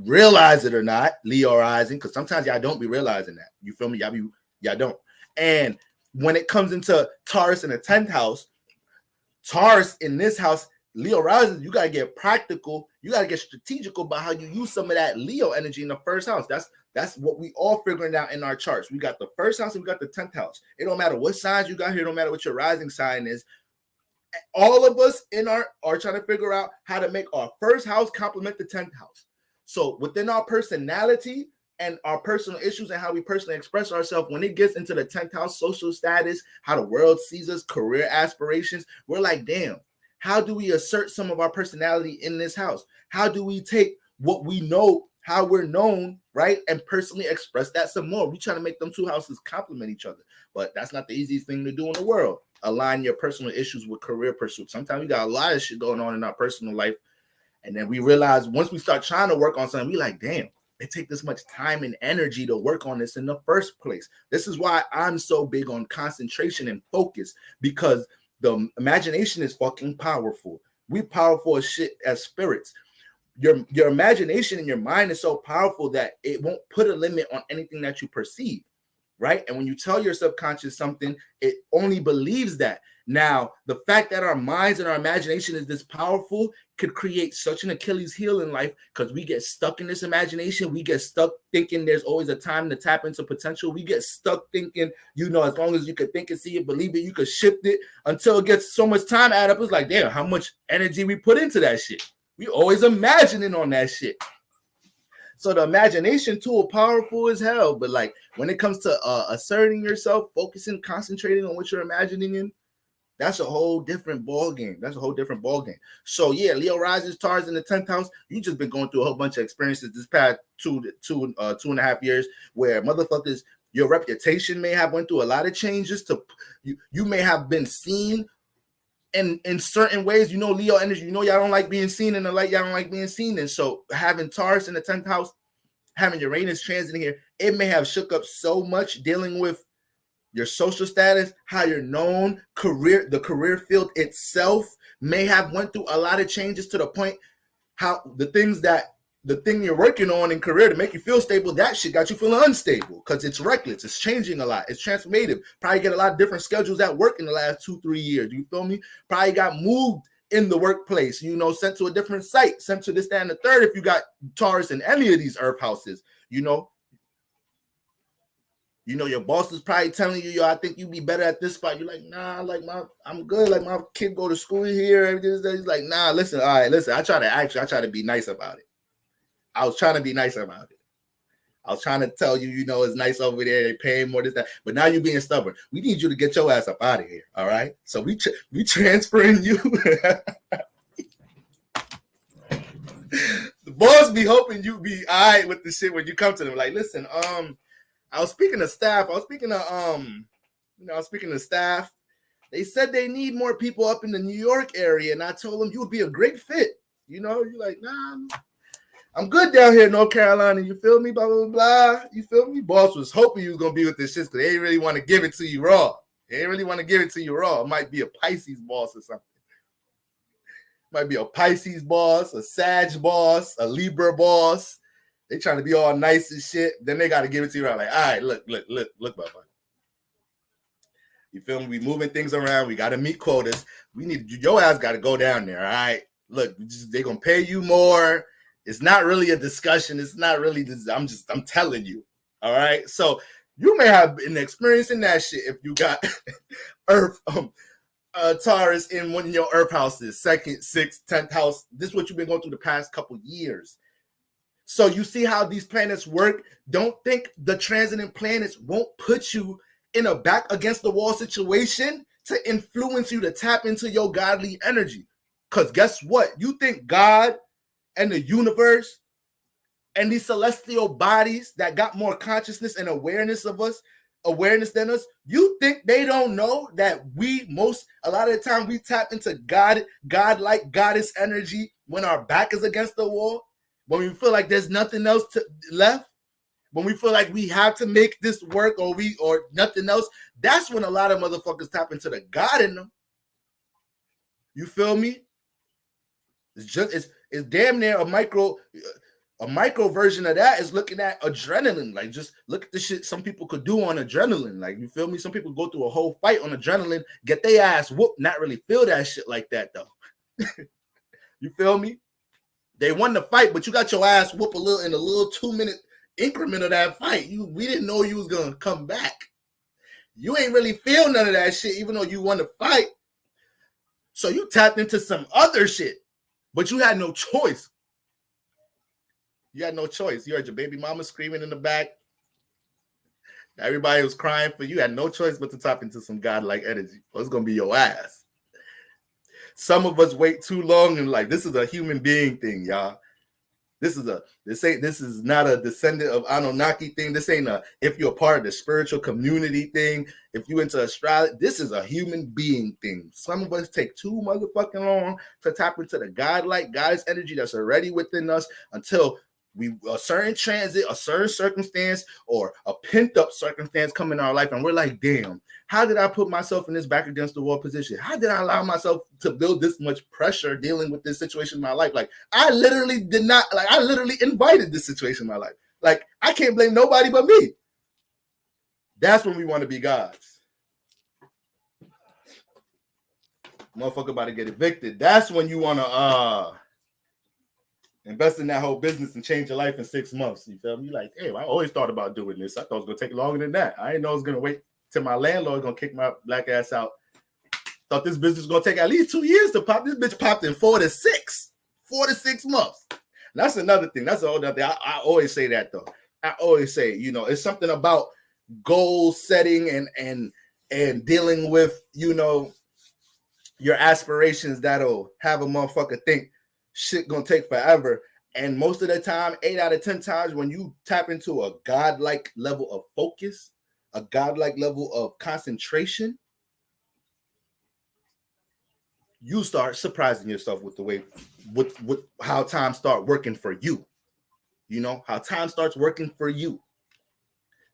realize it or not. Leo rising, because sometimes y'all don't be realizing that. You feel me? Y'all don't. And when it comes into Taurus in the 10th house, Taurus in this house, Leo rising, you got to get practical. You got to get strategical about how you use some of that Leo energy in the first house. That's what we all figuring out in our charts. We got the first house and we got the 10th house. It don't matter what signs you got here. It don't matter what your rising sign is. All of us are trying to figure out how to make our first house complement the 10th house. So within our personality and our personal issues and how we personally express ourselves, when it gets into the 10th house, social status, how the world sees us, career aspirations, we're like, damn, how do we assert some of our personality in this house? How do we take what we know, how we're known, right, and personally express that some more? We trying to make them two houses complement each other, but that's not the easiest thing to do in the world. Align your personal issues with career pursuits. Sometimes we got a lot of shit going on in our personal life, and then we realize once we start trying to work on something, we like, damn, it takes this much time and energy to work on this in the first place. This is why I'm so big on concentration and focus, because the imagination is fucking powerful. We powerful as shit as spirits. Your imagination and your mind is so powerful that it won't put a limit on anything that you perceive, right? And when you tell your subconscious something, it only believes that. Now, the fact that our minds and our imagination is this powerful could create such an Achilles heel in life, because we get stuck in this imagination. We get stuck thinking there's always a time to tap into potential. We get stuck thinking, as long as you could think and see it, believe it, you could shift it, until it gets so much time add up. It's like, damn, how much energy we put into that shit. We always imagining on that shit. So the imagination tool, powerful as hell. But like when it comes to asserting yourself, focusing, concentrating on what you're imagining in, that's a whole different ball game. So yeah, Leo rises, Taurus in the 10th house. You just been going through a whole bunch of experiences this past two and a half years, where motherfuckers, your reputation may have went through a lot of changes. You may have been seen in certain ways. Leo energy, y'all don't like being seen in the light. Y'all don't like being seen. And so having Taurus in the 10th house, having Uranus transiting here, it may have shook up so much dealing with your social status, how you're known, the career field itself may have went through a lot of changes, to the point how the thing you're working on in career to make you feel stable, that shit got you feeling unstable, because it's reckless, it's changing a lot, it's transformative. Probably get a lot of different schedules at work in the last 2-3 years. You feel me? Probably got moved in the workplace, sent to a different site, sent to this, that, and the third. If you got Taurus in any of these earth houses, your boss is probably telling you, I think you'd be better at this spot. You're like, nah, like I'm good. Like my kid go to school here. He's like, nah, listen, all right, listen. I try to be nice about it. I was trying to be nice about it. I was trying to tell you, it's nice over there. They paying more, this, that. But now you're being stubborn. We need you to get your ass up out of here. All right. So we transferring you. The boss be hoping you be all right with the shit when you come to them. Like, listen, I was speaking to staff. I was speaking to staff. They said they need more people up in the New York area, and I told them you would be a great fit. You're like, nah, I'm good down here in North Carolina. You feel me? Blah, blah, blah. You feel me? Boss was hoping you was going to be with this shit, because they didn't really want to give it to you raw. It might be a Pisces boss or something. Might be a Pisces boss, a Sag boss, a Libra boss. They trying to be all nice and shit. Then they got to give it to you. Like, all right, look, motherfucker. You feel me? We moving things around. We got to meet quotas. Your ass got to go down there, all right? Look, they're going to pay you more. It's not really a discussion. It's not really this. I'm telling you, all right? So you may have been experiencing that shit if you got Earth, Taurus in one of your Earth houses, 2nd, 6th, 10th house. This is what you've been going through the past couple years. So you see how these planets work. Don't think the transiting planets won't put you in a back against the wall situation to influence you to tap into your godly energy. Because guess what? You think God and the universe and these celestial bodies that got more consciousness and awareness than us, you think they don't know that a lot of the time we tap into God-like goddess energy when our back is against the wall, when we feel like there's nothing else left, when we feel like we have to make this work or nothing else. That's when a lot of motherfuckers tap into the God in them. You feel me? It's damn near a micro version of that is looking at adrenaline. Like, just look at the shit some people could do on adrenaline. Like, you feel me? Some people go through a whole fight on adrenaline, get their ass whooped, not really feel that shit like that though. You feel me? They won the fight, but you got your ass whooped in a little 2-minute increment of that fight. We didn't know you was gonna come back. You ain't really feel none of that shit, even though you won the fight. So you tapped into some other shit, but you had no choice. You had no choice. You heard your baby mama screaming in the back. Everybody was crying for you. You had no choice but to tap into some godlike energy. Well, it's gonna be your ass. Some of us wait too long and like, this is a human being thing, y'all. This is not a descendant of Anunnaki thing. This ain't if you're a part of the spiritual community thing. If you into astrology, this is a human being thing. Some of us take too motherfucking long to tap into the godlike goddess energy that's already within us until a certain transit, a certain circumstance, or a pent-up circumstance come in our life, and we're like, damn, how did I put myself in this back against the wall position? How did I allow myself to build this much pressure dealing with this situation in my life? Like, I literally invited this situation in my life. Like, I can't blame nobody but me. That's when we want to be gods. Motherfucker about to get evicted. That's when you want to invest in that whole business and change your life in 6 months. You feel me? Like, hey, I always thought about doing this. I thought it was going to take longer than that. I didn't know it was going to wait till my landlord going to kick my black ass out. Thought this business was going to take at least 2 years to pop. This bitch popped in 4 to 6 months. And that's another thing. That's the whole other thing. I always say that, though. I always say, it's something about goal setting and dealing with, your aspirations that'll have a motherfucker think shit gonna take forever. And most of the time, 8 out of 10 times, when you tap into a godlike level of focus, a godlike level of concentration, you start surprising yourself with the way, with how time start working for you. How time starts working for you.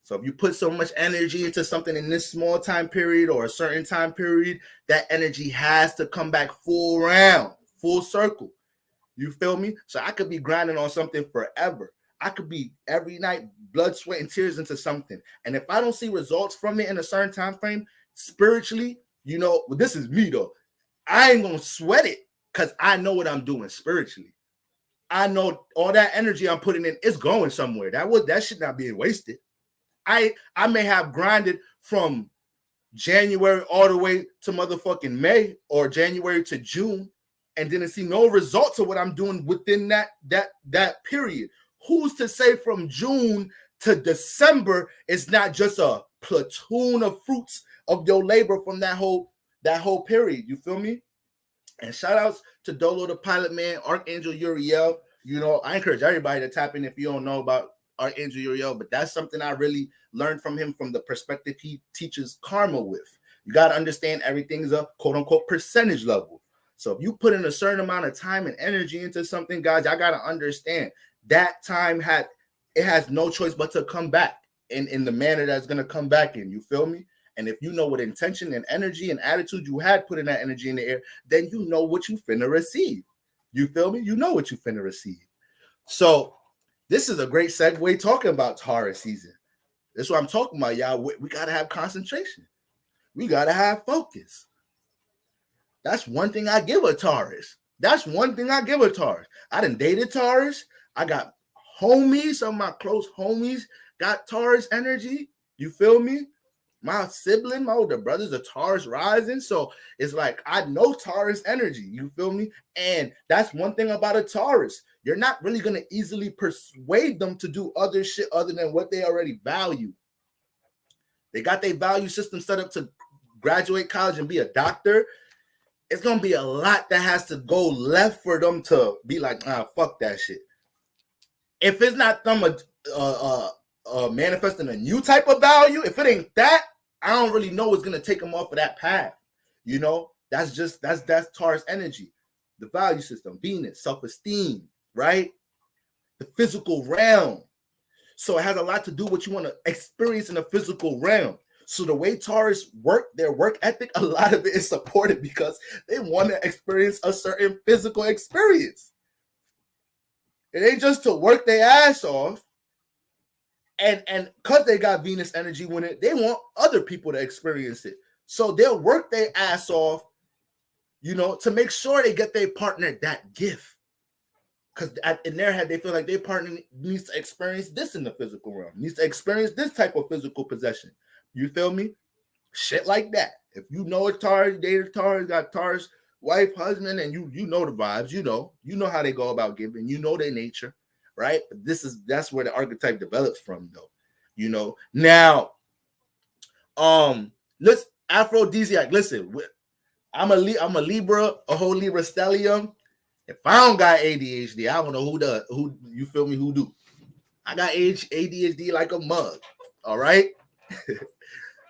So if you put so much energy into something in this small time period or a certain time period, that energy has to come back full circle. You feel me? So I could be grinding on something forever. I could be every night blood, sweat, and tears into something. And if I don't see results from it in a certain time frame, spiritually, this is me though. I ain't gonna sweat it because I know what I'm doing spiritually. I know all that energy I'm putting in is going somewhere. That should not be wasted. I may have grinded from January all the way to motherfucking May or January to June and didn't see no results of what I'm doing within that period. Who's to say from June to December it's not just a platoon of fruits of your labor from that whole period? You feel me? And shout outs to Dolo the Pilot Man, Archangel Uriel. I encourage everybody to tap in if you don't know about Archangel Uriel, but that's something I really learned from him from the perspective he teaches karma with. You got to understand everything is a quote unquote percentage level. So if you put in a certain amount of time and energy into something, guys, I got to understand that time has no choice but to come back in the manner that's going to come back in. You feel me? And if you know what intention and energy and attitude you had putting that energy in the air, then you know what you finna receive. You feel me? You know what you finna receive. So this is a great segue talking about Taurus season. That's what I'm talking about, y'all. We got to have concentration. We got to have focus. That's one thing I give a Taurus. I done dated Taurus. I got homies, some of my close homies got Taurus energy. You feel me? my sibling, my older brother's a Taurus rising. So it's like, I know Taurus energy. You feel me? And that's one thing about a Taurus. You're not really going to easily persuade them to do other shit other than what they already value. They got their value system set up to graduate college and be a doctor. It's going to be a lot that has to go left for them to be like, fuck that shit. If it's not them manifesting a new type of value, if it ain't that, I don't really know what's going to take them off of that path. You know, that's Taurus energy, the value system, Venus, self-esteem, right? The physical realm. So it has a lot to do with what you want to experience in the physical realm. So the way Taurus work, their work ethic, a lot of it is supported because they want to experience a certain physical experience. It ain't just to work their ass off. And because they got Venus energy with it, they want other people to experience it. So they'll work their ass off, you know, to make sure they get their partner that gift. Because in their head, they feel like their partner needs to experience this in the physical realm, needs to experience this type of physical possession. You feel me? Shit like that. If you know a Taurus, dated Taurus, got Taurus wife, husband, and you know the vibes, you know how they go about giving, you know their nature, right? But that's where the archetype develops from, though. You know. Now, let's aphrodisiac. Listen, I'm a Libra, a whole Libra stellium. If I don't got ADHD, I don't know who you feel me, who do. I got ADHD like a mug. All right.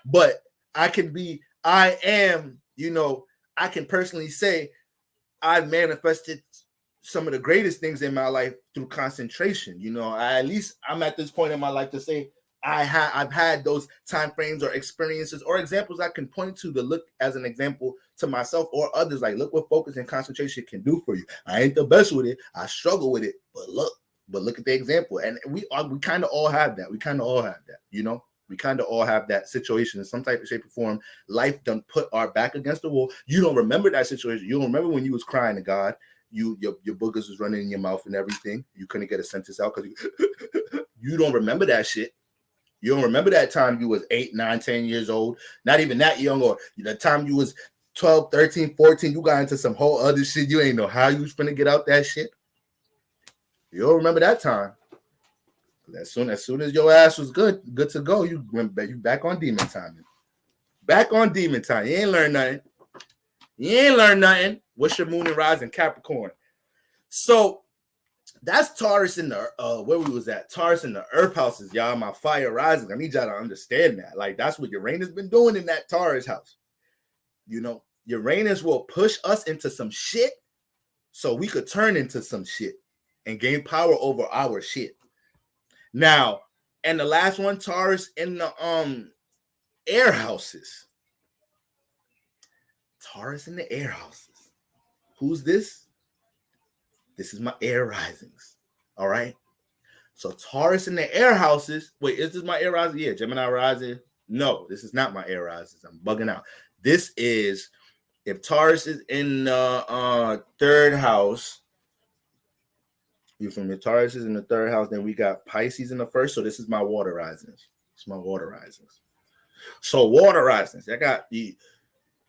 But I am, you know, I can personally say I've manifested some of the greatest things in my life through concentration. You know, I'm at this point in my life to say I've had those time frames or experiences or examples I can point to look as an example to myself or others. Like, look what focus and concentration can do for you. I ain't the best with it. I struggle with it, but look at the example. And we kind of all have that. We kind of all have that, you know. We kind of all have that situation in some type of shape or form. Life done put our back against the wall. You don't remember that situation. You don't remember when you was crying to God. Your boogers was running in your mouth and everything. You couldn't get a sentence out because you don't remember that shit. You don't remember that time you was 8, 9, 10 years old. Not even that young, or the time you was 12, 13, 14. You got into some whole other shit. You ain't know how you was going to get out that shit. You don't remember that time. As soon as your ass was good to go, you back on demon time. Back on demon time. You ain't learned nothing. What's your moon and rising Capricorn? So that's Taurus in the where we was at. Taurus in the earth houses, y'all. My fire rising. I need y'all to understand that. Like, that's what Uranus been doing in that Taurus house. You know, Uranus will push us into some shit so we could turn into some shit and gain power over our shit. Now, and the last one, Taurus in the air houses. Taurus in the air houses. Who's this? This is my air risings. All right. So Taurus in the air houses. Wait, is this my air rising? Yeah, Gemini rising. No, this is not my air risings. I'm bugging out. This is, if Taurus is in the third house. You from the Taurus is in the third house, then we got Pisces in the first. So this is my water risings. It's my water risings. So water risings, I got the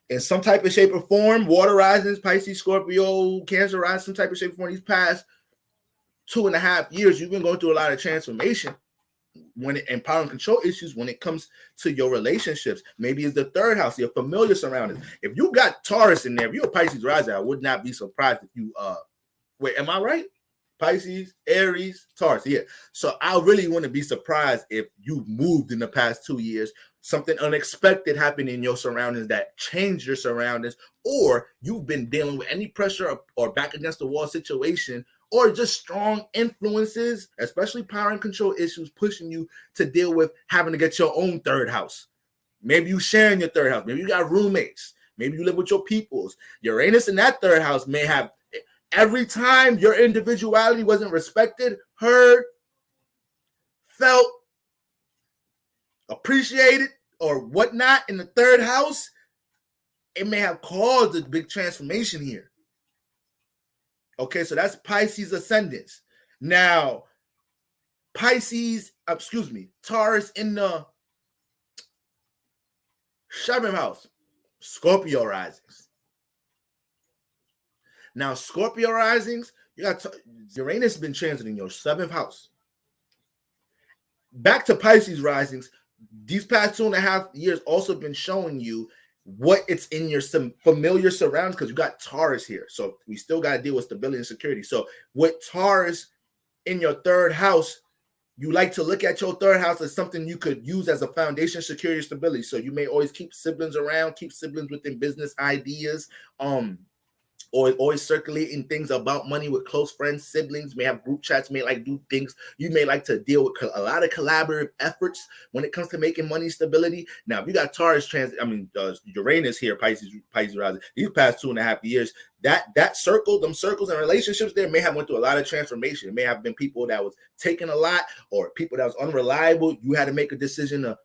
in some type of shape or form, water risings, Pisces, Scorpio, Cancer rising, some type of shape or form. These past 2.5 years, you've been going through a lot of transformation and power and control issues when it comes to your relationships. Maybe it's the third house, your familiar surroundings. If you got Taurus in there, if you're a Pisces rising, I would not be surprised if you wait, am I right? Pisces, Aries, Taurus. Yeah. So I really wouldn't be surprised if you moved in the past 2 years, something unexpected happened in your surroundings that changed your surroundings, or you've been dealing with any pressure or back against the wall situation, or just strong influences, especially power and control issues, pushing you to deal with having to get your own third house. Maybe you sharing your third house. Maybe you got roommates. Maybe you live with your peoples. Uranus in that third house may have, every time your individuality wasn't respected, heard, felt, appreciated, or whatnot in the third house, it may have caused a big transformation here. Okay, so that's Pisces ascendants. Now, Taurus in the 7th house, Scorpio risings. Now, Scorpio risings, you got Uranus has been transiting your 7th house. Back to Pisces risings, these past 2.5 years also been showing you what it's in your some familiar surroundings, because you got Taurus here. So we still got to deal with stability and security. So with Taurus in your 3rd house, you like to look at your 3rd house as something you could use as a foundation, security, stability. So you may always keep siblings around, keep siblings within business ideas, or always circulating things about money with close friends, siblings, may have group chats, may like do things. You may like to deal with a lot of collaborative efforts when it comes to making money stability. Now, if you got Taurus Uranus here, Pisces rising, these past 2.5 years, that circle, them circles and relationships there may have went through a lot of transformation. It may have been people that was taking a lot, or people that was unreliable. You had to make a decision to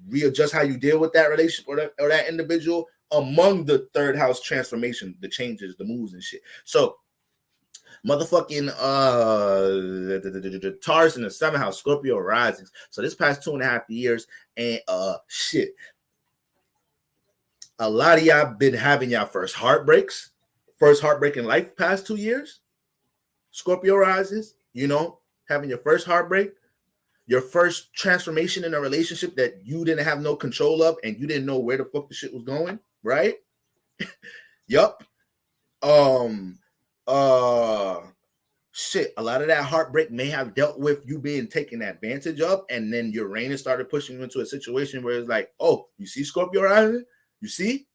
readjust how you deal with that relationship or that individual. Among the 3rd house transformation, the changes, the moves and shit. So motherfucking Taurus in the 7th house, Scorpio risings. So this past 2.5 years, and shit, a lot of y'all been having y'all first heartbreak in life past 2 years. Scorpio rises, you know, having your first heartbreak, your first transformation in a relationship that you didn't have no control of, and you didn't know where the fuck the shit was going. Right? Yup. Shit. A lot of that heartbreak may have dealt with you being taken advantage of, and then Uranus started pushing you into a situation where it's like, oh, you see Scorpio rising? You see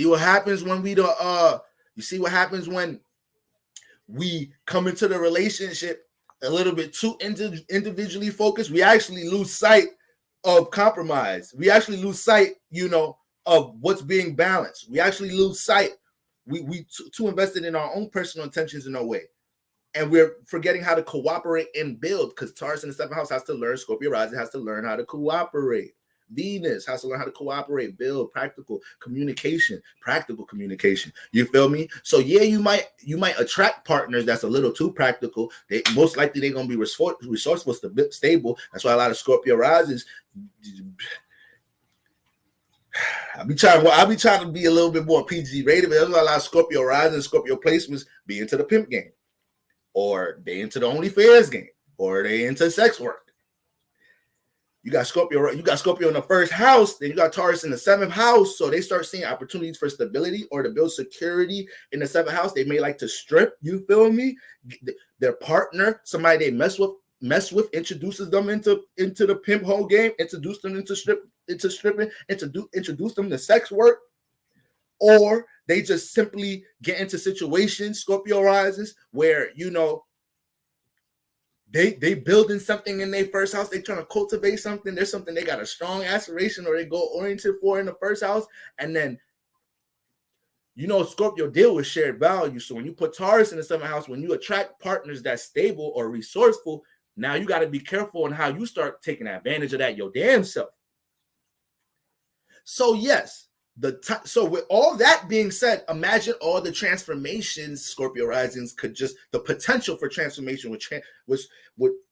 what happens when you see what happens when we come into the relationship a little bit too individually focused. We actually lose sight of compromise. We actually lose sight, you know, of what's being balanced. We actually lose sight. We too invested in our own personal intentions in a way. And we're forgetting how to cooperate and build, because Taurus in the 7th house has to learn, Scorpio rising has to learn how to cooperate. Venus has to learn how to cooperate, build, practical communication. You feel me? So yeah, you might attract partners that's a little too practical. They most likely they're gonna be resourceful, stable. That's why a lot of Scorpio rises. I be trying to be a little bit more PG rated, but that's why a lot of Scorpio rising, Scorpio placements be into the pimp game, or they into the OnlyFans game, or they into sex work. You got Scorpio in the 1st house, then you got Taurus in the 7th house. So they start seeing opportunities for stability or to build security in the 7th house. They may like to strip, you feel me? Their partner, somebody they mess with, introduces them into the pimp hole game, introduce them into stripping, introduce them to sex work, or they just simply get into situations, Scorpio rises, where, you know, They building something in their 1st house. They trying to cultivate something. There's something they got a strong aspiration or they go oriented for in the 1st house. And then, you know, Scorpio deal with shared value. So when you put Taurus in the 7th house, when you attract partners that's stable or resourceful, now you got to be careful on how you start taking advantage of that your damn self. So yes, so with all that being said, imagine all the transformations Scorpio risings could just, the potential for transformation with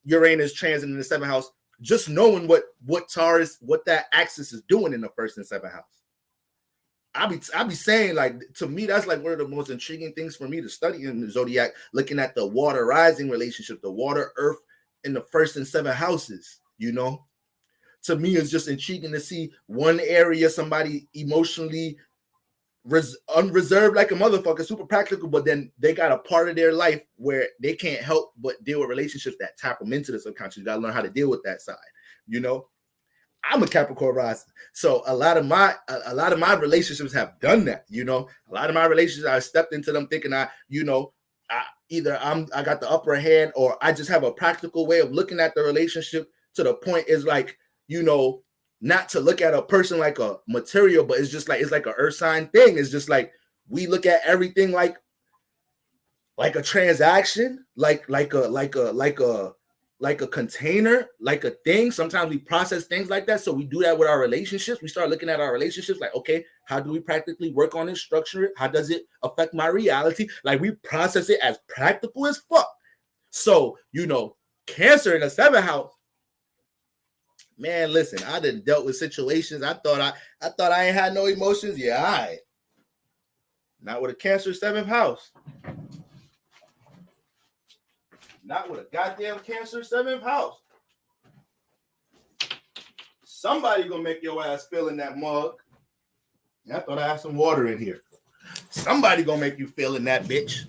Uranus transit in the 7th house, just knowing what Taurus, what that axis is doing in the 1st and 7th house. I be saying, like, to me, that's like one of the most intriguing things for me to study in the Zodiac, looking at the water rising relationship, the water earth in the 1st and 7th houses, you know. To me, it's just intriguing to see one area, somebody emotionally unreserved like a motherfucker, super practical, but then they got a part of their life where they can't help but deal with relationships that tap them into the subconscious. You got to learn how to deal with that side, you know. I'm a Capricorn rising, so a lot of my relationships have done that, you know. A lot of my relationships, I stepped into them thinking I got the upper hand, or I just have a practical way of looking at the relationship to the point is like, you know, not to look at a person like a material, but it's just like, it's like an earth sign thing. It's just like, we look at everything like a transaction, like a container, like a thing. Sometimes we process things like that. So we do that with our relationships. We start looking at our relationships like, okay, how do we practically work on it, structure it? How does it affect my reality? Like, we process it as practical as fuck. So, you know, Cancer in the 7th house, Man, listen, I done dealt with situations. I thought I ain't had no emotions. Yeah, all right. Not with a Cancer 7th house. Not with a goddamn Cancer 7th house. Somebody gonna make your ass fill in that mug. I thought I had some water in here. Somebody gonna make you feel in that bitch.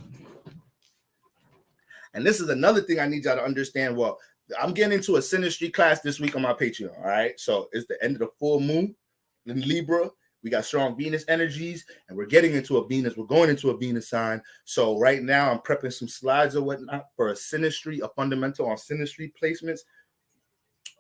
And this is another thing I need y'all to understand. Well, I'm getting into a Synastry class this week on my Patreon. All right. So it's the end of the full moon in Libra. We got strong Venus energies, and we're getting into a Venus. We're going into a Venus sign. So right now I'm prepping some slides or whatnot for a Synastry, a fundamental on Synastry placements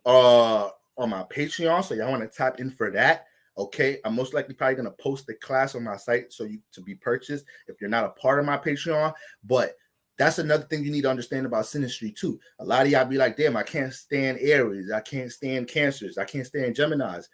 on my Patreon. So y'all want to tap in for that. Okay, I'm most likely probably gonna post the class on my site so you to be purchased if you're not a part of my Patreon. But that's another thing you need to understand about Synastry too. A lot of y'all be like, damn, I can't stand Aries, I can't stand Cancers, I can't stand Geminis.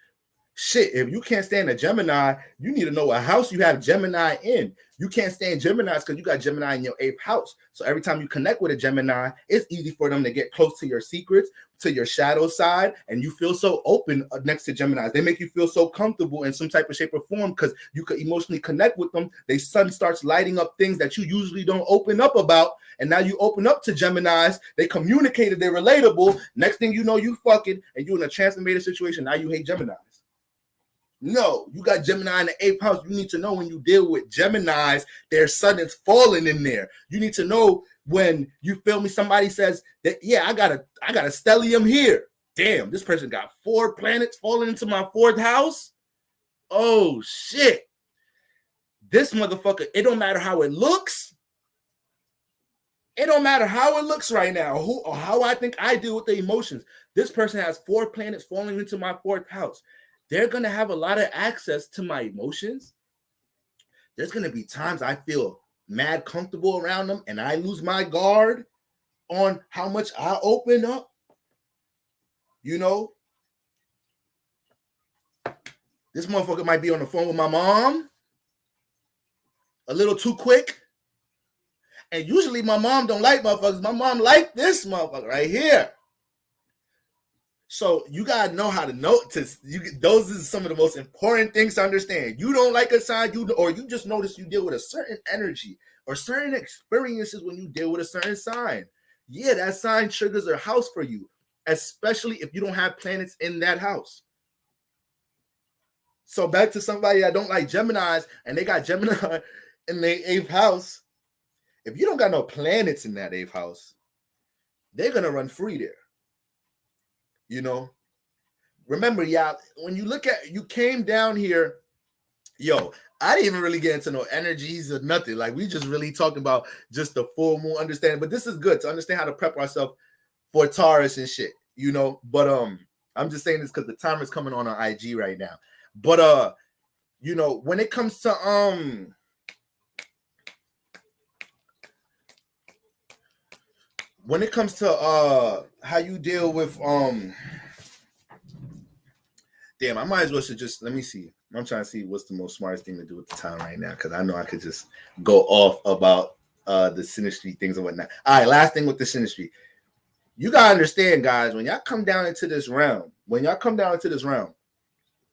Shit, if you can't stand a Gemini, you need to know what house you have Gemini in. You can't stand Geminis because you got Gemini in your 8th house. So every time you connect with a Gemini, it's easy for them to get close to your secrets, to your shadow side, and you feel so open next to Geminis. They make you feel so comfortable in some type of shape or form because you could emotionally connect with them. Their sun starts lighting up things that you usually don't open up about, and now you open up to Geminis. They communicated, they're relatable. Next thing you know, you fucking, and you're in a transformative situation. Now you hate Geminis. No, you got Gemini in the 8th house. You need to know when you deal with Geminis, their sun is falling in there. You need to know when, you feel me, somebody says that, yeah, I got a stellium here. Damn, this person got 4 planets falling into my 4th house. Oh shit. This motherfucker, it don't matter how it looks. It don't matter how it looks right now, who or how I think I deal with the emotions. This person has 4 planets falling into my 4th house. They're going to have a lot of access to my emotions. There's going to be times I feel mad comfortable around them and I lose my guard on how much I open up. You know, this motherfucker might be on the phone with my mom a little too quick. And usually my mom don't like motherfuckers. My mom like this motherfucker right here. So you gotta know how to notice. Those are some of the most important things to understand. You don't like a sign, or you just notice you deal with a certain energy or certain experiences when you deal with a certain sign. Yeah, that sign triggers a house for you, especially if you don't have planets in that house. So back to somebody that don't like Geminis and they got Gemini in their 8th house. If you don't got no planets in that 8th house, they're gonna run free there. You know, remember, y'all, when you look at, you came down here, yo, I didn't even really get into no energies or nothing. Like, we just really talking about just the full moon understanding. But this is good to understand how to prep ourselves for Taurus and shit, you know. But I'm just saying this because the timer is coming on IG right now. But you know, when it comes to how you deal with damn, I might as well should just, let me see. I'm trying to see what's the most smartest thing to do with the time right now, because I know I could just go off about the Synastry things and whatnot. All right, last thing with the Synastry. You gotta understand, guys, when y'all come down into this realm,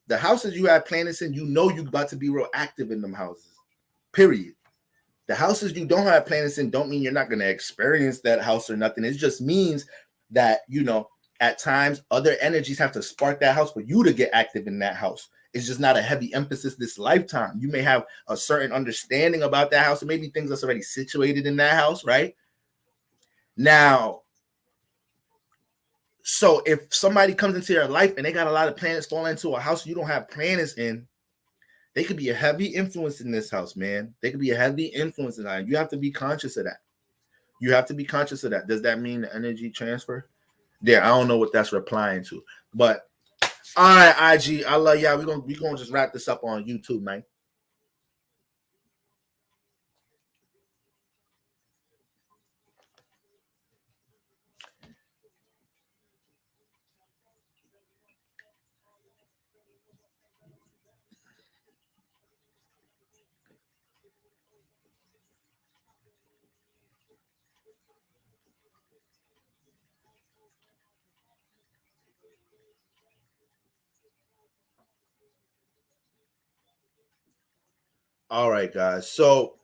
the houses you have planets in, you know you're about to be real active in them houses. Period. The houses you don't have planets in don't mean you're not going to experience that house or nothing. It just means that, you know, at times other energies have to spark that house for you to get active in that house. It's just not a heavy emphasis this lifetime. You may have a certain understanding about that house, or maybe things that's already situated in that house, right? Now, so if somebody comes into your life and they got a lot of planets falling into a house you don't have planets in, they could be a heavy influence in this house, man. They could be a heavy influence in that. You have to be conscious of that. You have to be conscious of that. Does that mean the energy transfer? Yeah, I don't know what that's replying to. But all right, IG, I love y'all. We're gonna just wrap this up on YouTube, man. All right, guys. So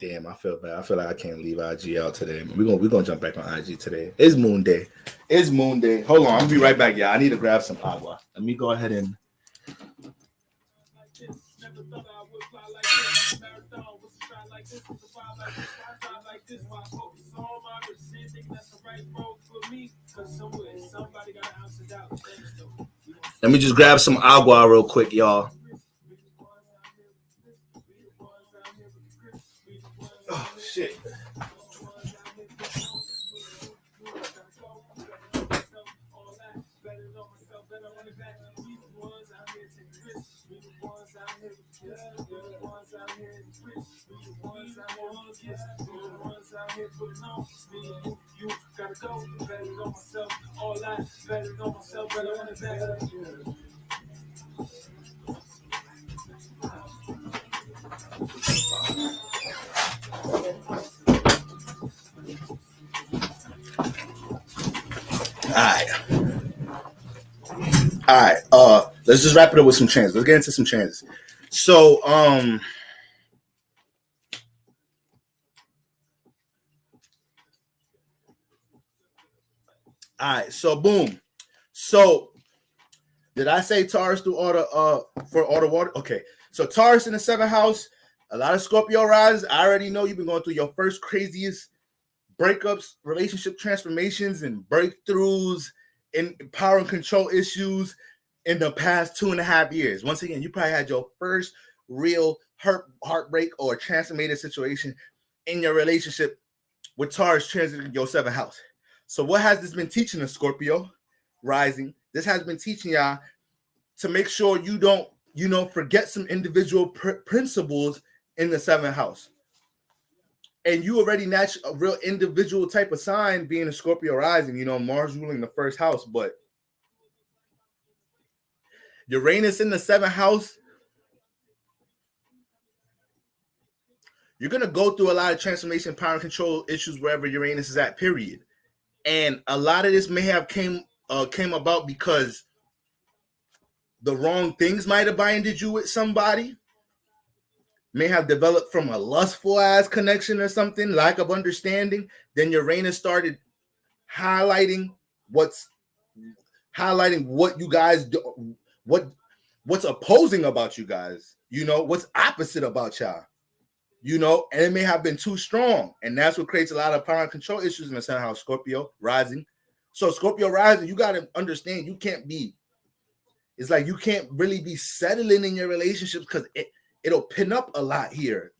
damn, I feel bad. I feel like I can't leave IG out today. We're gonna jump back on IG today. It's Moon Day. It's Moon Day. Hold on, I'll be right back, y'all. I need to grab some agua. Let me go ahead and let me just grab some agua real quick, y'all. Oh shit. All right. Let's just wrap it up with some chances. Let's get into some chances. So, all right. So, boom. So, did I say Taurus through all the for all the water? Okay. So Taurus in the 7th house. A lot of Scorpio risers. I already know you've been going through your first craziest breakups, relationship transformations, and breakthroughs in power and control issues in the past 2.5 years. Once again, you probably had your first real heartbreak or transformative situation in your relationship with Taurus transiting your 7th house. So what has this been teaching us, Scorpio rising? This has been teaching y'all to make sure you don't, forget some individual principles in the 7th house. And you already a real individual type of sign being a Scorpio rising, Mars ruling the 1st house, but Uranus in the 7th house, you're going to go through a lot of transformation, power, and control issues wherever Uranus is at, period. And a lot of this may have came about because the wrong things might have binded you with somebody, may have developed from a lustful ass connection or something, lack of understanding. Then Uranus started highlighting what you guys do, what's opposing about you guys, what's opposite about y'all, and it may have been too strong. And that's what creates a lot of power and control issues in the 7th house, Scorpio rising. So Scorpio rising, you got to understand it's like you can't really be settling in your relationships because it'll pin up a lot here,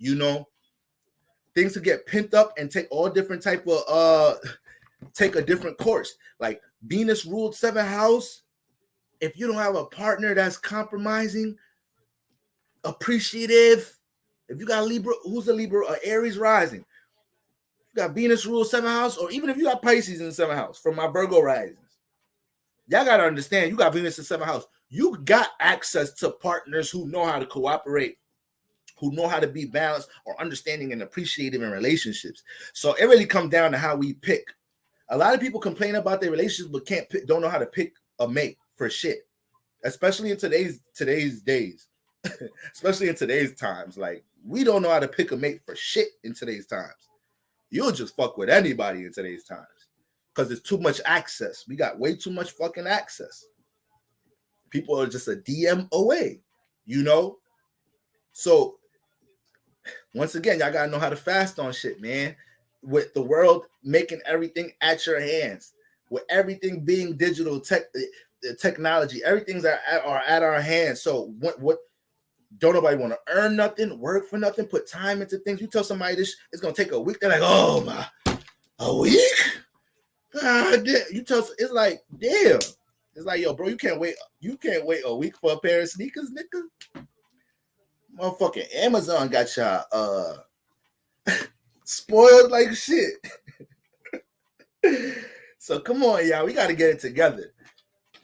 things will get pinned up and take all different type of take a different course. Like Venus ruled 7th house. If you don't have a partner that's compromising, appreciative, if you got a Libra, who's a Libra, Aries rising, you got Venus ruled 7th house, or even if you got Pisces in the 7th house, from my Virgo risings, y'all got to understand, you got Venus in 7th house. You got access to partners who know how to cooperate, who know how to be balanced or understanding and appreciative in relationships. So it really comes down to how we pick. A lot of people complain about their relationships, but don't know how to pick a mate for shit, especially in today's days, especially in today's times. Like, we don't know how to pick a mate for shit in today's times. You'll just fuck with anybody in today's times because there's too much access. We got way too much fucking access. People are just a DM away, So once again, y'all gotta know how to fast on shit, man. With the world making everything at your hands, with everything being digital technology, everything's are at our hands. So what don't nobody want to earn nothing, work for nothing, put time into things. You tell somebody this it's gonna take a week, they're like, oh my, a week? You tell, it's like, damn. It's like, yo, bro, you can't wait a week for a pair of sneakers, nigga. Motherfucking Amazon got y'all spoiled like shit. So come on, y'all. We got to get it together.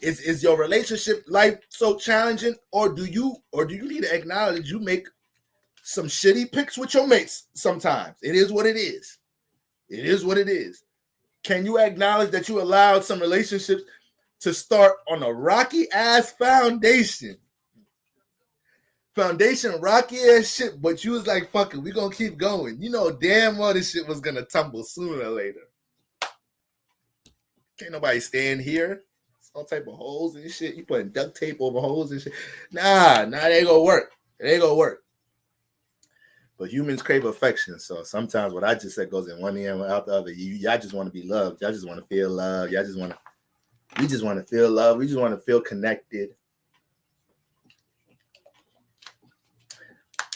Is your relationship life so challenging, or do you need to acknowledge you make some shitty pics with your mates sometimes. It is what it is. It is what it is. Can you acknowledge that you allowed some relationships to start on a rocky ass foundation? Foundation rocky ass shit, but you was like, fuck it, we gonna keep going. You know damn well this shit was gonna tumble sooner or later. Can't nobody stand here. It's all type of holes and shit. You putting duct tape over holes and shit. Nah, it ain't gonna work. It ain't gonna work. But humans crave affection, so sometimes what I just said goes in one ear and out the other. Y'all just want to be loved. Y'all just want to feel love. We just want to feel love. We just want to feel connected.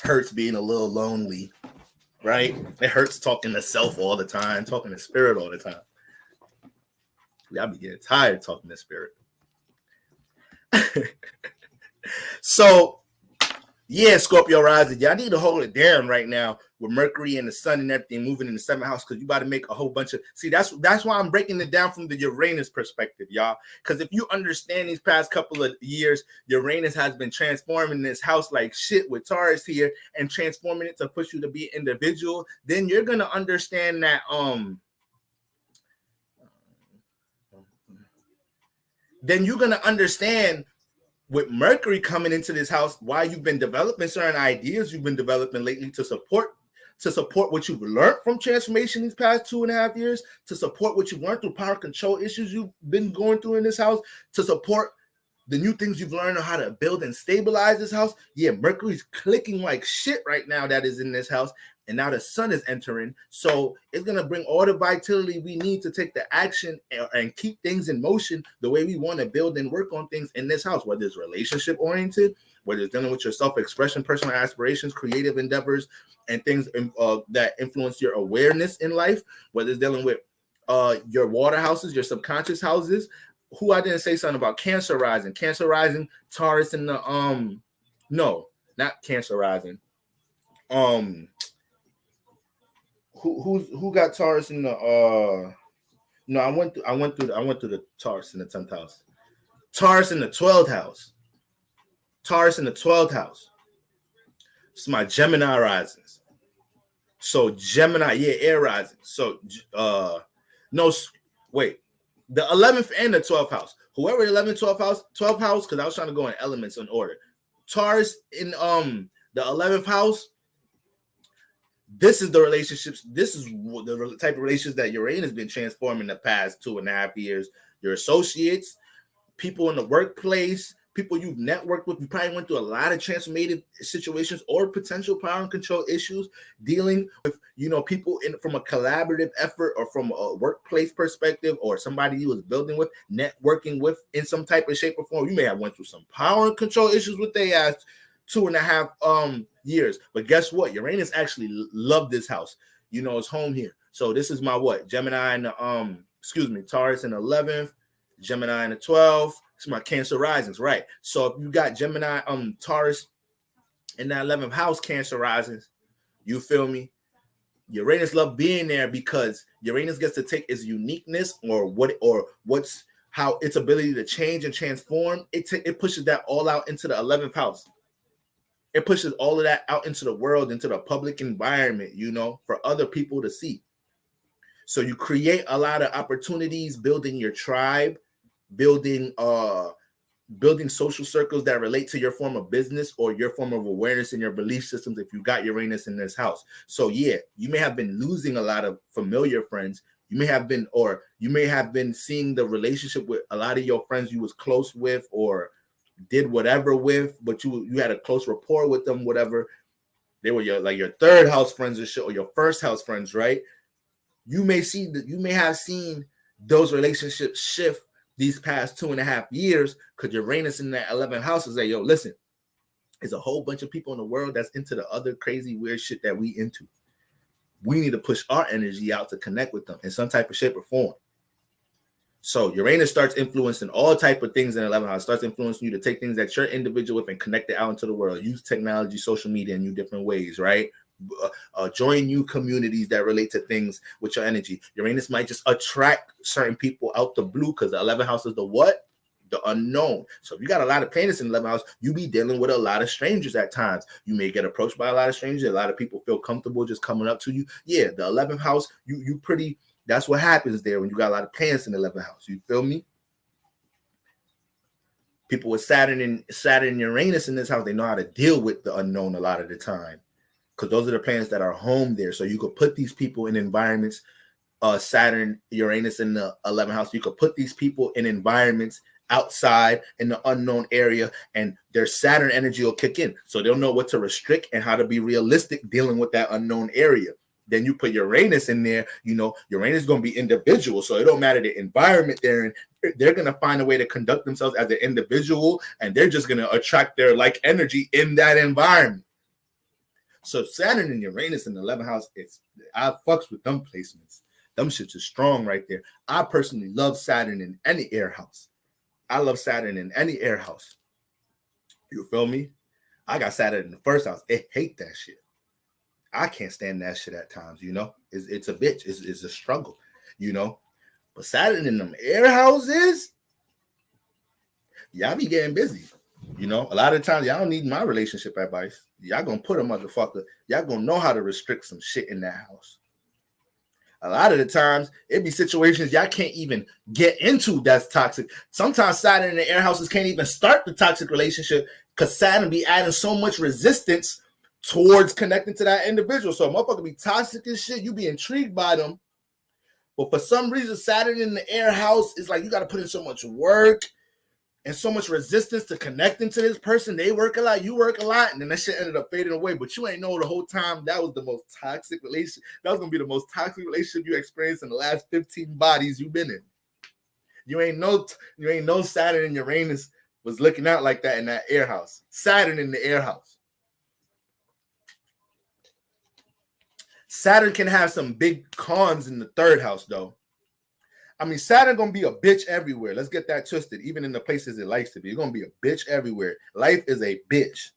Hurts being a little lonely, right? It hurts talking to self all the time, talking to spirit all the time. Y'all be getting tired of talking to spirit. So, yeah, Scorpio rising. Y'all need to hold it down right now with Mercury and the sun and everything moving in the 7th house, because you about to make a whole bunch of... See, that's why I'm breaking it down from the Uranus perspective, y'all. Because if you understand these past couple of years, Uranus has been transforming this house like shit with Taurus here and transforming it to push you to be individual. Then you're going to understand that... Then you're going to understand with Mercury coming into this house why you've been developing certain ideas you've been developing lately to support what you've learned from transformation these past 2.5 years, to support what you've learned through power control issues you've been going through in this house, to support the new things you've learned on how to build and stabilize this house. Yeah, Mercury's clicking like shit right now that is in this house. And now the sun is entering. So it's going to bring all the vitality we need to take the action and keep things in motion the way we want to build and work on things in this house, whether it's relationship oriented, whether it's dealing with your self-expression, personal aspirations, creative endeavors, and things that influence your awareness in life, whether it's dealing with your water houses, your subconscious houses. Who I didn't say something about Cancer rising, Taurus in the no, not Cancer rising. Who got Taurus in the no, I went through the Taurus in the 10th house. Taurus in the 12th house. Taurus in the 12th house. It's my Gemini risings. So Gemini, yeah, air rising. So no, wait. The 11th and the 12th house. Whoever the 11th, 12th house, because I was trying to go in elements in order. Taurus in the 11th house. This is the relationships. This is the type of relationships that Uranus has been transforming the past 2.5 years. Your associates, people in the workplace, people you've networked with. You probably went through a lot of transformative situations or potential power and control issues, dealing with, people from a collaborative effort or from a workplace perspective, or somebody you was building with, networking with in some type of shape or form. You may have went through some power and control issues with their ass 2.5 years. But guess what? Uranus actually loved this house. It's home here. So this is my Gemini and Taurus in the 11th, Gemini in the 12th. It's my Cancer risings, right? So if you got Gemini, Taurus in that 11th house, Cancer risings, you feel me? Uranus love being there because Uranus gets to take its uniqueness how its ability to change and transform. It pushes that all out into the 11th house. It pushes all of that out into the world, into the public environment, for other people to see. So you create a lot of opportunities, building your tribe, building social circles that relate to your form of business or your form of awareness and your belief systems if you got Uranus in this house. So yeah, you may have been losing a lot of familiar friends. You may have been seeing the relationship with a lot of your friends you was close with or did whatever with, but you had a close rapport with them, whatever. They were your third house friends or shit, or your first house friends, right? You may have seen those relationships shift these past 2.5 years because Uranus in that 11th house is like, yo, listen, there's a whole bunch of people in the world that's into the other crazy weird shit that we into. We need to push our energy out to connect with them in some type of shape or form. So Uranus starts influencing all type of things in the 11th house, starts influencing you to take things that you're individual with and connect it out into the world. Use technology, social media in new different ways, right? Join new communities that relate to things with your energy. Uranus might just attract certain people out the blue because the 11th house is the what? the unknown. So if you got a lot of planets in the 11th house, you be dealing with a lot of strangers at times. You may get approached by a lot of strangers. A lot of people feel comfortable just coming up to you. Yeah, the 11th house, you pretty, that's what happens there when you got a lot of planets in the 11th house. You feel me? People with Saturn and Uranus in this house, they know how to deal with the unknown a lot of the time, because those are the planets that are home there. So you could put these people in environments, Saturn, Uranus in the 11th house. You could put these people in environments outside in the unknown area, and their Saturn energy will kick in. So they'll know what to restrict and how to be realistic dealing with that unknown area. Then you put Uranus in there, you know, Uranus is going to be individual. So it don't matter the environment they're in. They're going to find a way to conduct themselves as an individual, and they're just going to attract their like energy in that environment. So Saturn and Uranus in the 11th house, I fucks with them placements. Them shits is strong right there. I personally love Saturn in any air house. I love Saturn in any air house. You feel me? I got Saturn in the first house. I hate that shit. I can't stand that shit at times, you know? It's a bitch. It's a struggle, you know? But Saturn in them air houses, y'all be getting busy. You know, a lot of times y'all don't need my relationship advice. Y'all gonna put a motherfucker, y'all gonna know how to restrict some shit in that house. A lot of the times, it be situations y'all can't even get into that's toxic. Sometimes Saturn in the air houses can't even start the toxic relationship because Saturn be adding so much resistance towards connecting to that individual. So a motherfucker be toxic and shit, you be intrigued by them. But for some reason, Saturn in the air house is like you got to put in so much work and so much resistance to connecting to this person. They work a lot, you work a lot, and then that shit ended up fading away. But you ain't know the whole time that was the most toxic relationship. That was gonna be the most toxic relationship you experienced in the last 15 bodies you've been in. You ain't know Saturn and Uranus was looking out like that in that air house. Saturn in the air house. Saturn can have some big cons in the third house, though. I mean, Saturn gonna be a bitch everywhere. Let's get that twisted. Even in the places it likes to be, it's gonna be a bitch everywhere. Life is a bitch.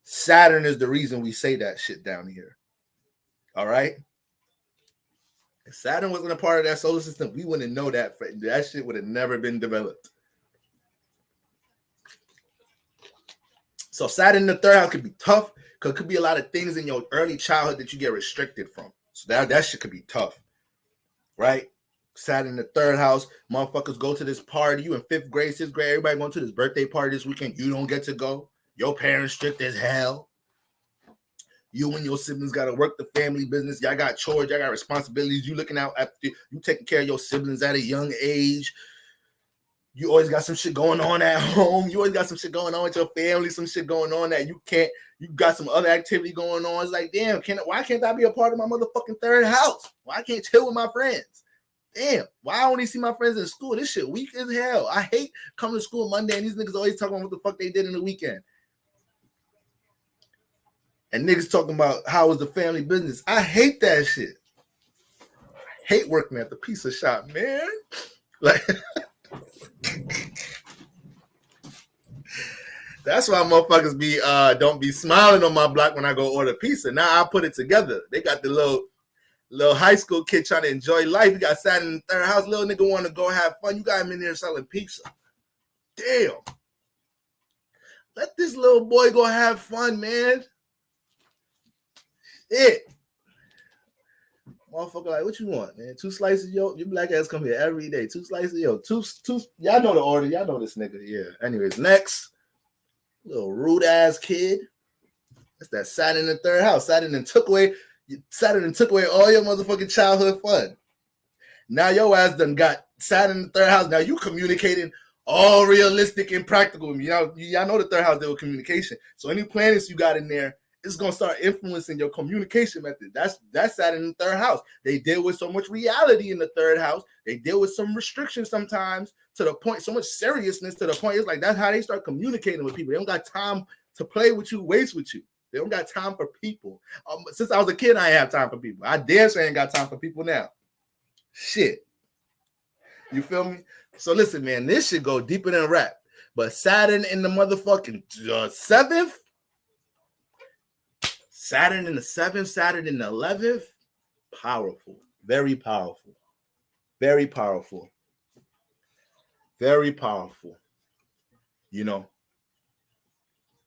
Saturn is the reason we say that shit down here. All right. If Saturn wasn't a part of that solar system, we wouldn't know that. That shit would have never been developed. So Saturn in the third house could be tough because it could be a lot of things in your early childhood that you get restricted from. So that shit could be tough, right? Saturn in the third house, motherfuckers go to this party. You in 5th grade, 6th grade, everybody going to this birthday party this weekend. You don't get to go. Your parents strict as hell. You and your siblings got to work the family business. Y'all got chores. Y'all got responsibilities. You looking out after you taking care of your siblings at a young age. You always got some shit going on at home. You always got some shit going on with your family, some shit going on that you can't, you got some other activity going on. It's like, damn, why can't I be a part of my motherfucking third house? Why I can't chill with my friends? Damn, why I only see my friends in school? This shit weak as hell. I hate coming to school Monday and these niggas always talking about what the fuck they did in the weekend. And niggas talking about how was the family business. I hate that shit. I hate working at the pizza shop, man. Like, that's why motherfuckers be don't be smiling on my block when I go order pizza. Now I put it together. They got the little high school kid trying to enjoy life. You got Saturn in the third house. Little nigga want to go have fun. You got him in there selling pizza. Damn. Let this little boy go have fun, man. It. Motherfucker, like, what you want, man? 2 slices, yo. Your black ass come here every day. 2 slices, yo. Two. Y'all know the order. Y'all know this nigga. Yeah. Anyways, next. Little rude ass kid. That's that Saturn in the third house. Saturn took away all your motherfucking childhood fun. Now your ass done got Saturn in the third house. Now you communicating all realistic and practical. Y'all know the third house deal with communication. So any planets you got in there, it's gonna start influencing your communication method. That's Saturn in the third house. They deal with so much reality in the third house. They deal with some restrictions sometimes to the point, so much seriousness to the point. It's like that's how they start communicating with people. They don't got time to play with you, waste with you. They don't got time for people. Since I was a kid, I ain't have time for people. I dare say I ain't got time for people now. Shit. You feel me? So listen, man, this should go deeper than rap. But Saturn in the motherfucking 7th, Saturn in the 7th, Saturn in the 11th, powerful. Very powerful. Very powerful. Very powerful. You know,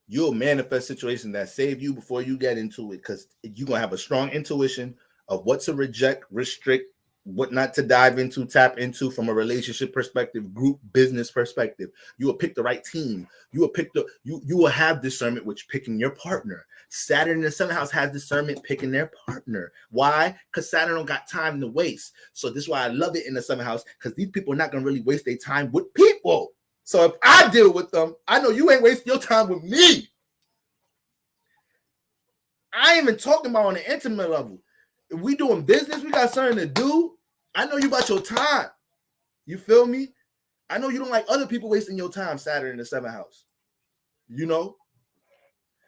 you'll manifest situations that save you before you get into it, because you're going to have a strong intuition of what to reject, restrict, what not to dive into, tap into from a relationship perspective, group business perspective. You will pick the right team. You will pick you will have discernment with picking your partner. Saturn in the 7th house has discernment picking their partner. Why? Because Saturn don't got time to waste. So this is why I love it in the 7th house, because these people are not going to really waste their time with people. So if I deal with them, I know you ain't wasting your time with me. I ain't even talking about on an intimate level. If we doing business, we got something to do. I know you about your time. You feel me? I know you don't like other people wasting your time, Saturn in the 7th house. You know?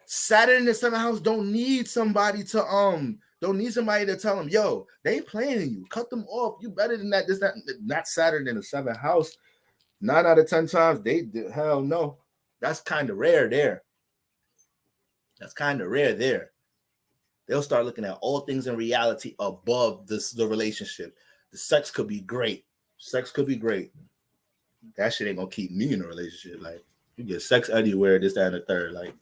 Saturn in the 7th house don't need somebody to tell them, yo, they ain't playing you. Cut them off. You better than that. This not Saturn in the 7th house. 9 out of 10 times, they did. Hell no. That's kind of rare there. They'll start looking at all things in reality above the relationship. The sex could be great. That shit ain't gonna keep me in a relationship. Like, you get sex anywhere, this, that, and the third. Like,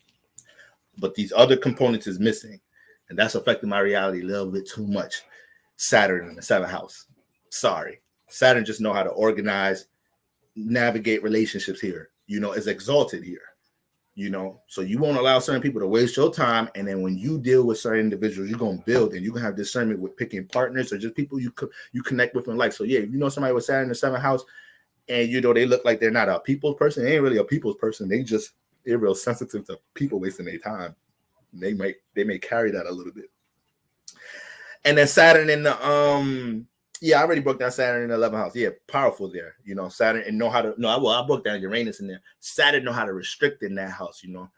but these other components is missing, and that's affecting my reality a little bit too much. Saturn in the 7th house. Sorry. Saturn just know how to organize, navigate relationships here. You know, is exalted here. You know, so you won't allow certain people to waste your time. And then when you deal with certain individuals, you're going to build, and you're going to have discernment with picking partners or just people you connect with in life. So yeah, if you know somebody with Saturn in the 7th house and you know they look like they're not a people's person, they ain't really a people's person. They're real sensitive to people wasting their time. They may carry that a little bit. And then Saturn in the I already broke down Saturn in the 11th house. Yeah, powerful there. You know, Saturn and know how to. I broke down Uranus in there. Saturn know how to restrict in that house. You know,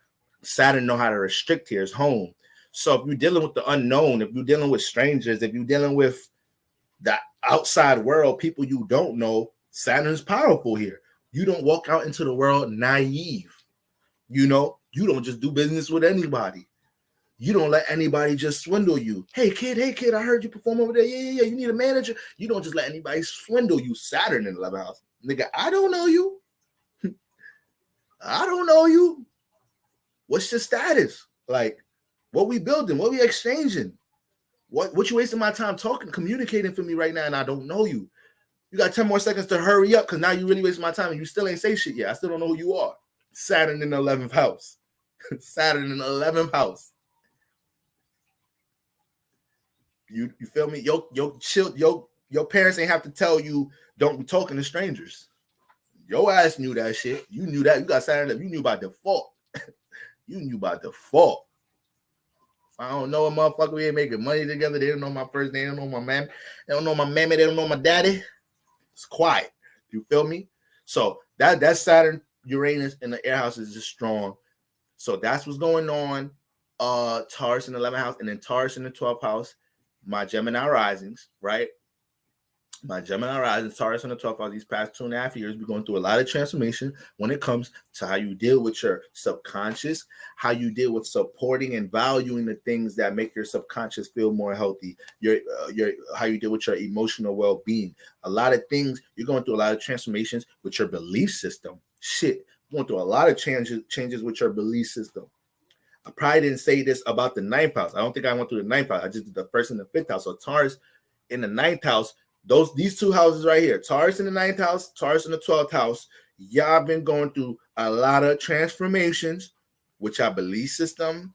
Saturn know how to restrict here. It's home. So if you're dealing with the unknown, if you're dealing with strangers, if you're dealing with the outside world, people you don't know, Saturn's powerful here. You don't walk out into the world naive. You know, you don't just do business with anybody. You don't let anybody just swindle you. Hey kid, I heard you perform over there. Yeah. You need a manager. You don't just let anybody swindle you. Saturn in the 11th house. Nigga, I don't know you. I don't know you. What's your status? Like, what we building? What we exchanging? What you wasting my time talking, communicating for me right now, and I don't know you. You got 10 more seconds to hurry up, because now you really wasting my time and you still ain't say shit yet. I still don't know who you are. Saturn in the 11th house. Saturn in the 11th house. You feel me? Your parents ain't have to tell you don't be talking to strangers. Your ass knew that shit. You knew that. You got Saturn up. You knew by default. If I don't know a motherfucker, we ain't making money together. They don't know my first name. They don't know my man. They don't know my mammy. They don't know my daddy. It's quiet. You feel me? So that Saturn, Uranus in the air house is just strong. So that's what's going on. Taurus in the 11th house, and then Taurus in the 12th house. My Gemini risings, right? Taurus in the 12th house. These past 2.5 years, we're going through a lot of transformation when it comes to how you deal with your subconscious, how you deal with supporting and valuing the things that make your subconscious feel more healthy, how you deal with your emotional well-being. A lot of things, you're going through a lot of transformations with your belief system. Shit, going through a lot of changes with your belief system. I probably didn't say this about the 9th house. I don't think I went through the 9th house. I just did the 1st and the 5th house. So Taurus in the 9th house, these two houses right here, Taurus in the 9th house, Taurus in the 12th house, y'all been going through a lot of transformations with your belief system,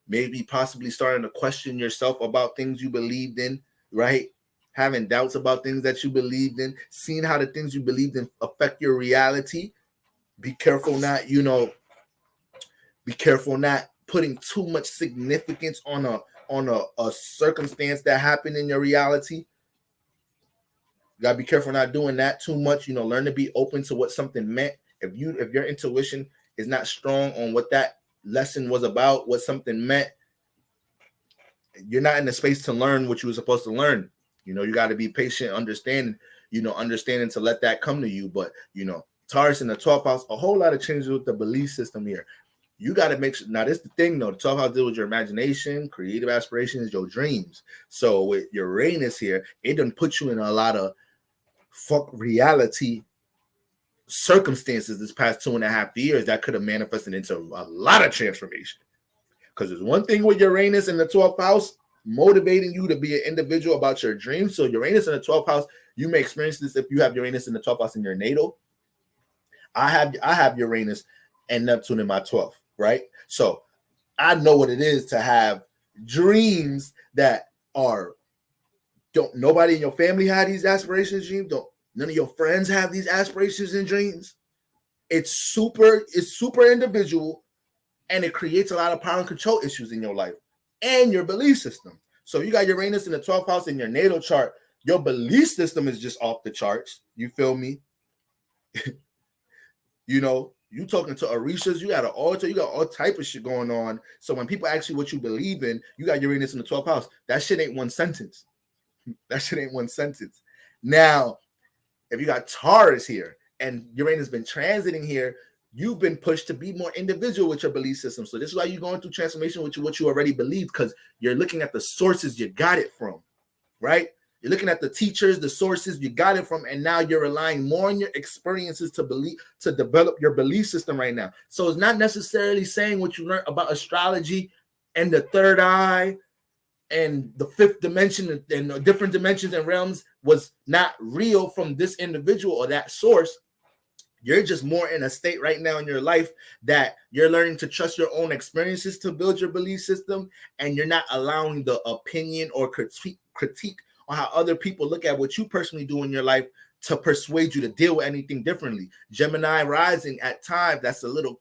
maybe possibly starting to question yourself about things you believed in, right? Having doubts about things that you believed in, seeing how the things you believed in affect your reality. Be careful not putting too much significance on a circumstance that happened in your reality. You gotta be careful not doing that too much. You know, learn to be open to what something meant. If your intuition is not strong on what that lesson was about, what something meant, you're not in the space to learn what you were supposed to learn. You know, you got to be patient, understanding to let that come to you. But you know, Taurus in the 12th house, a whole lot of changes with the belief system here. You got to make sure. Now, this is the thing, though. The 12th house deals with your imagination, creative aspirations, your dreams. So with Uranus here, it doesn't put you in a lot of fuck reality circumstances this past 2.5 years that could have manifested into a lot of transformation. Because there's one thing with Uranus in the 12th house motivating you to be an individual about your dreams. So Uranus in the 12th house, you may experience this if you have Uranus in the 12th house in your natal. I have Uranus and Neptune in my 12th, right? So I know what it is to have dreams that are nobody in your family had these aspirations, dreams. None of your friends have these aspirations and dreams. It's super individual, and it creates a lot of power and control issues in your life and your belief system. So you got Uranus in the 12th house in your natal chart. Your belief system is just off the charts. You feel me? You know, you talking to Orishas, you got an altar, you got all type of shit going on. So when people ask you what you believe in, you got Uranus in the 12th house. That shit ain't one sentence. That shit ain't one sentence. Now, if you got Taurus here and Uranus been transiting here, you've been pushed to be more individual with your belief system. So this is why you're going through transformation with what you already believe, because you're looking at the sources you got it from, right? You're looking at the teachers, the sources you got it from, and now you're relying more on your experiences to develop your belief system right now. So it's not necessarily saying what you learned about astrology and the third eye and the fifth dimension and different dimensions and realms was not real from this individual or that source. You're just more in a state right now in your life that you're learning to trust your own experiences to build your belief system, and you're not allowing the opinion or critique on how other people look at what you personally do in your life to persuade you to deal with anything differently. Gemini rising at times, that's a little,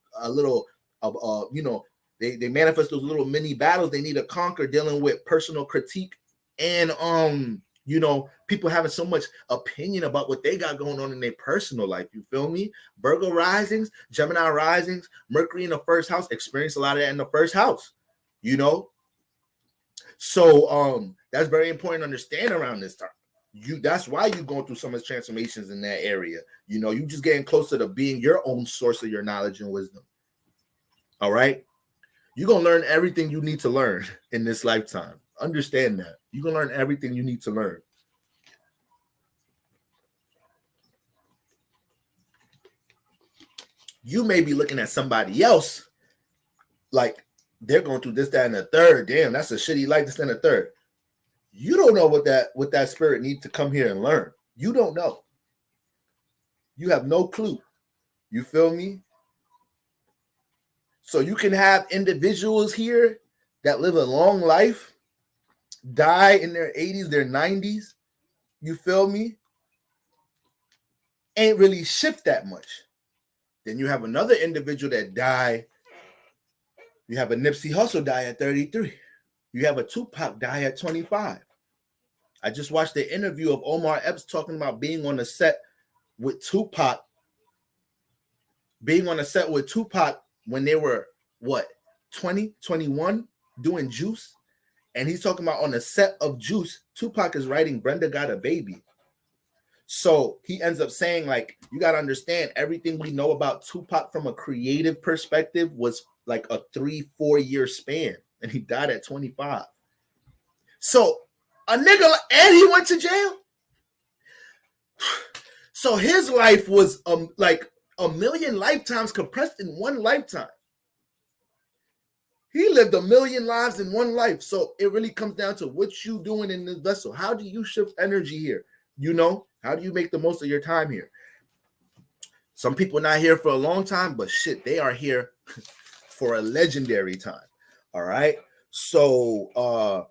you know, they manifest those little mini battles they need to conquer, dealing with personal critique and you know, people having so much opinion about what they got going on in their personal life. You feel me? Virgo risings, Gemini risings, Mercury in the first house, experience a lot of that in the first house, you know? So that's very important to understand around this time. That's why you're going through so much transformations in that area. You know, you just getting closer to being your own source of your knowledge and wisdom. All right? You're going to learn everything you need to learn in this lifetime. Understand that. You're going to learn everything you need to learn. You may be looking at somebody else like they're going through this, that, and the third. Damn, that's a shitty life, this, and the third. You don't know what that spirit needs to come here and learn. You don't know. You have no clue. You feel me? So you can have individuals here that live a long life, die in their 80s, their 90s. You feel me? Ain't really shift that much. Then you have another individual that die. You have a Nipsey Hussle die at 33. You have a Tupac die at 25. I just watched the interview of Omar Epps talking about being on the set with Tupac. Being on the set with Tupac when they were, 20, 21, doing Juice. And he's talking about on the set of Juice, Tupac is writing Brenda Got a Baby. So he ends up saying, like, you got to understand, everything we know about Tupac from a creative perspective was like a 3-4 year span. And he died at 25. So a nigga, and he went to jail. So his life was like a million lifetimes compressed in one lifetime. He lived a million lives in one life. So it really comes down to what you doing in this vessel. How do you shift energy here? You know, how do you make the most of your time here? Some people not here for a long time, but shit, they are here for a legendary time. All right. So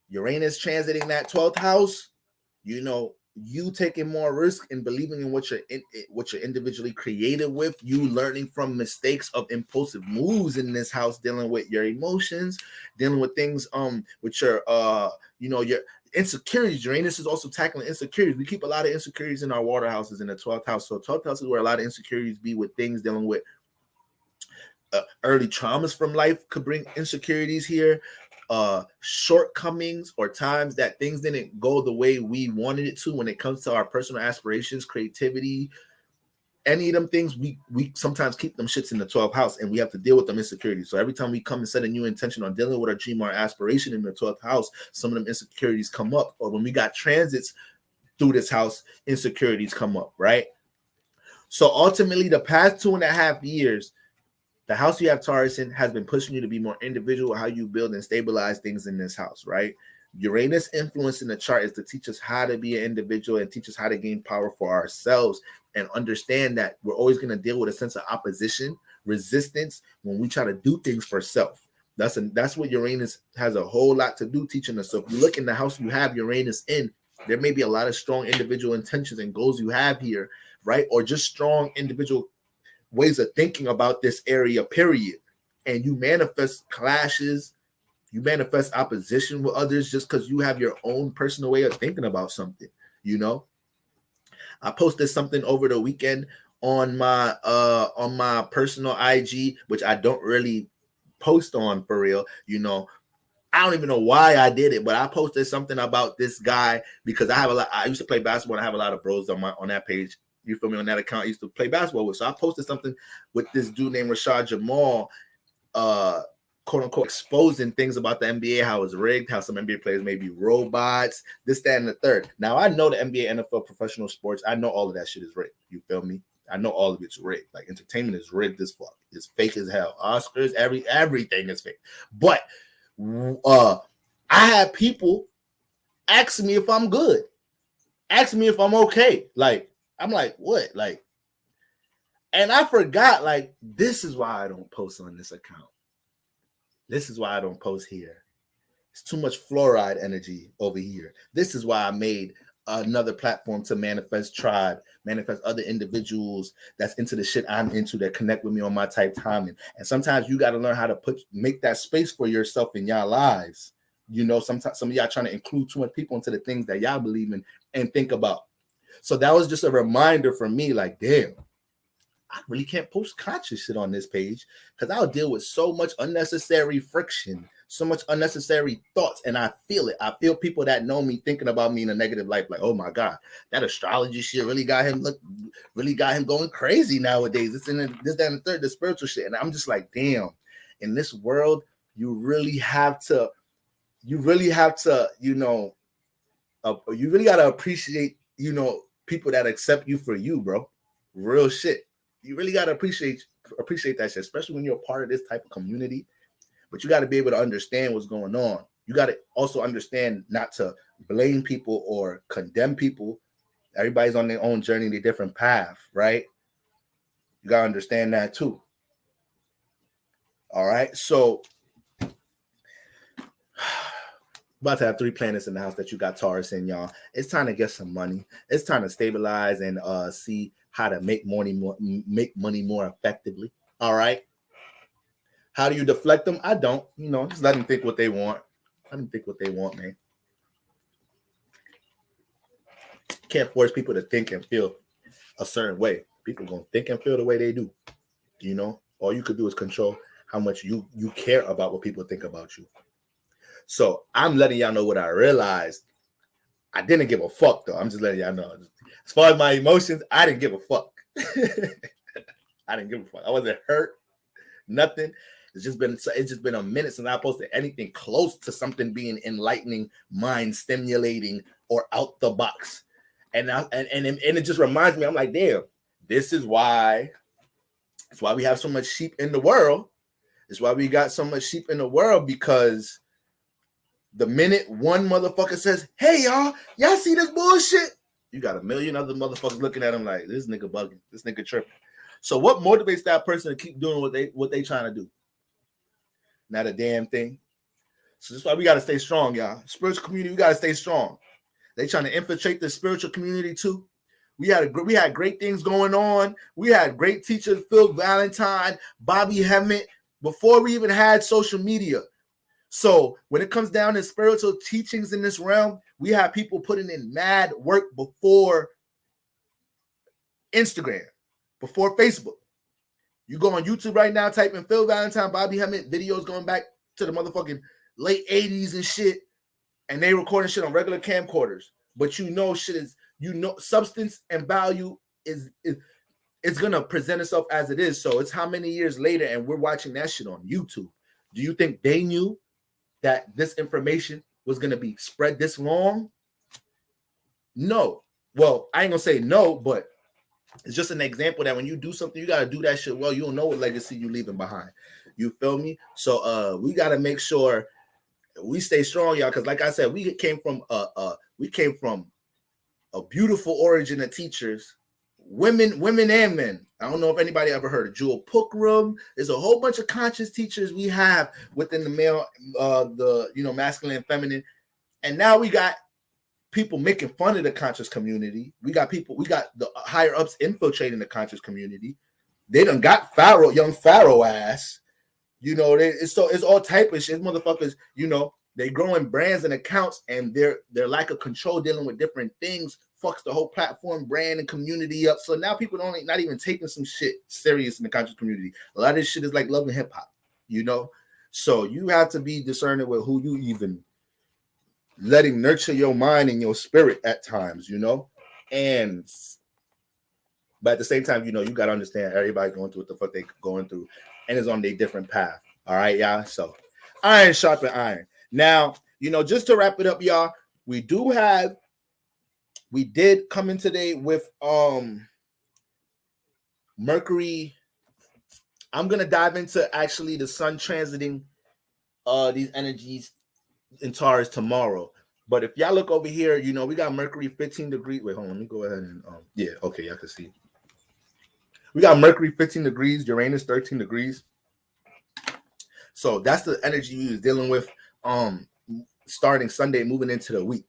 Uranus transiting that 12th house, you know, you taking more risk and believing in what you're individually created with, you learning from mistakes of impulsive moves in this house, dealing with your emotions, dealing with things with your you know, your insecurities. Uranus is also tackling insecurities. We keep a lot of insecurities in our water houses in the 12th house. So 12th house is where a lot of insecurities be, with things dealing with early traumas from life could bring insecurities here. Shortcomings or times that things didn't go the way we wanted it to when it comes to our personal aspirations, creativity, any of them things, we sometimes keep them shits in the 12th house, and we have to deal with them insecurities. So every time we come and set a new intention on dealing with our dream or aspiration in the 12th house, some of them insecurities come up. Or when we got transits through this house, insecurities come up, right? So ultimately, the past 2.5 years, the house you have Taurus in has been pushing you to be more individual, how you build and stabilize things in this house, right? Uranus influence in the chart is to teach us how to be an individual and teach us how to gain power for ourselves and understand that we're always going to deal with a sense of opposition, resistance when we try to do things for self. That's what Uranus has a whole lot to do teaching us. So if you look in the house you have Uranus in, there may be a lot of strong individual intentions and goals you have here, right? Or just strong individual ways of thinking about this area, period. And you manifest clashes, you manifest opposition with others just because you have your own personal way of thinking about something, you know. I posted something over the weekend on my personal IG, which I don't really post on for real, you know. I don't even know why I did it, but I posted something about this guy because I used to play basketball and I have a lot of bros on that page. You feel me? On that account, I used to play basketball with. So I posted something with this dude named Rashad Jamal, quote unquote, exposing things about the NBA, how it's rigged, how some NBA players may be robots, this, that, and the third. Now I know the NBA, NFL, professional sports. I know all of that shit is rigged. You feel me? I know all of it's rigged. Like entertainment is rigged as fuck. It's fake as hell. Oscars, everything is fake. But I had people ask me if I'm good, ask me if I'm okay. Like, I'm like, what? Like, and I forgot, like, this is why I don't post on this account. This is why I don't post here. It's too much fluoride energy over here. This is why I made another platform to manifest tribe, manifest other individuals that's into the shit I'm into that connect with me on my type timing. And sometimes you got to learn how to make that space for yourself in y'all lives. You know, sometimes some of y'all trying to include too much people into the things that y'all believe in and think about. So that was just a reminder for me, like, damn, I really can't post conscious shit on this page because I'll deal with so much unnecessary friction, so much unnecessary thoughts, and I feel it. I feel people that know me thinking about me in a negative light, like, oh my God, that astrology shit really got him going crazy nowadays. This and this, that, and the third, the spiritual shit. And I'm just like, damn, in this world, you really have to, you really got to appreciate, people that accept you for you, bro. Real shit. You really got to appreciate that shit, especially when you're a part of this type of community. But you got to be able to understand what's going on. You got to also understand not to blame people or condemn people. Everybody's on their own journey, their different path, right? You got to understand that too. All right. So, about to have 3 planets in the house that you got Taurus in, y'all. It's time to get some money. It's time to stabilize and see how to make money more effectively. All right. How do you deflect them? I don't. Just let them think what they want. Let them think what they want, man. Can't force people to think and feel a certain way. People gonna think and feel the way they do. All you could do is control how much you care about what people think about you. So I'm letting y'all know what I realized. I didn't give a fuck, though. I'm just letting y'all know. As far as my emotions, I didn't give a fuck. I didn't give a fuck. I wasn't hurt. Nothing. It's just been a minute since I posted anything close to something being enlightening, mind stimulating, or out the box. And it just reminds me. I'm like, damn. This is why. That's why we have so much sheep in the world. It's why we got so much sheep in the world, because the minute one motherfucker says, hey, y'all see this bullshit? You got a million other motherfuckers looking at him like, this nigga bugging, this nigga tripping. So what motivates that person to keep doing what they trying to do? Not a damn thing. So that's why we got to stay strong, y'all. Spiritual community, we got to stay strong. They trying to infiltrate the spiritual community too. We had great things going on. We had great teachers, Phil Valentine, Bobby Hemmett, before we even had social media. So when it comes down to spiritual teachings in this realm, we have people putting in mad work before Instagram, before Facebook. You go on YouTube right now, type in Phil Valentine, Bobby Hemmett, videos going back to the motherfucking late 80s and shit, and they recording shit on regular camcorders. But shit is, substance and value is it's gonna present itself as it is. So it's how many years later, and we're watching that shit on YouTube. Do you think they knew that this information was going to be spread this long? No. Well, I ain't going to say no, but It's just an example that when you do something, you got to do that shit well. You don't know what legacy you leaving behind. You feel me? So we got to make sure we stay strong, y'all, because like I said, we came from a beautiful origin of teachers, women and men. I don't know if anybody ever heard of Jewel Pookrum. There's a whole bunch of conscious teachers we have within the male, masculine and feminine. And now we got people making fun of the conscious community. We got the higher ups infiltrating the conscious community. They done got young Pharaoh ass. It's all type of shit. Motherfuckers, they growing brands and accounts, and their lack of control dealing with different things fucks the whole platform, brand, and community up. So now people not even taking some shit serious in the conscious community. A lot of this shit is like love and hip hop, So you have to be discerning with who you even letting nurture your mind and your spirit at times, but at the same time, you got to understand everybody going through what the fuck they going through and is on their different path. All right, y'all. So iron sharpen iron. Now, just to wrap it up, y'all, we did come in today with Mercury. I'm going to dive into actually the sun transiting these energies in Taurus tomorrow. But if y'all look over here, we got Mercury 15 degrees. Wait, hold on. Let me go ahead and okay, y'all can see. We got Mercury 15 degrees, Uranus 13 degrees. So that's the energy we was dealing with starting Sunday, moving into the week.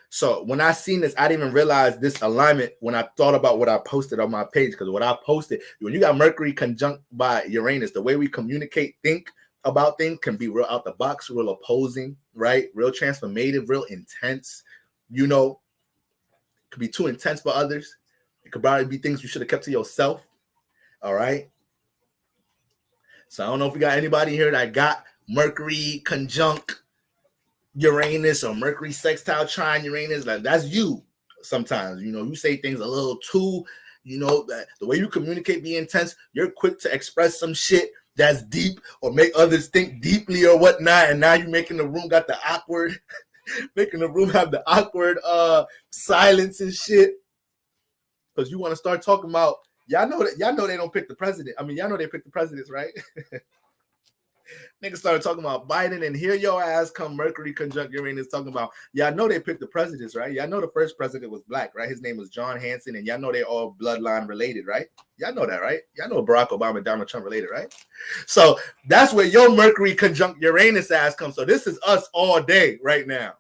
So when I seen this, I didn't even realize this alignment when I thought about what I posted on my page. Because what I posted, when you got Mercury conjunct by Uranus, the way we communicate, think about things can be real out the box, real opposing, right? Real transformative, real intense. It could be too intense for others. It could probably be things you should have kept to yourself. All right. So I don't know if we got anybody here that got Mercury conjunct Uranus or Mercury sextile trine Uranus. Like that's you. Sometimes, you say things a little too, that the way you communicate be intense. You're quick to express some shit that's deep or make others think deeply or whatnot. And now you're making the room got the awkward, making the room have the awkward silence and shit. Because you want to start talking about, y'all know they don't pick the president. I mean, y'all know they pick the presidents, right? Niggas started talking about Biden, and here your ass come Mercury conjunct Uranus talking about, y'all know they picked the presidents, right? Y'all know the first president was black, right? His name was John Hanson, and y'all know they all bloodline related, right? Y'all know that, right? Y'all know Barack Obama and Donald Trump related, right? So that's where your Mercury conjunct Uranus ass comes. So this is us all day right now.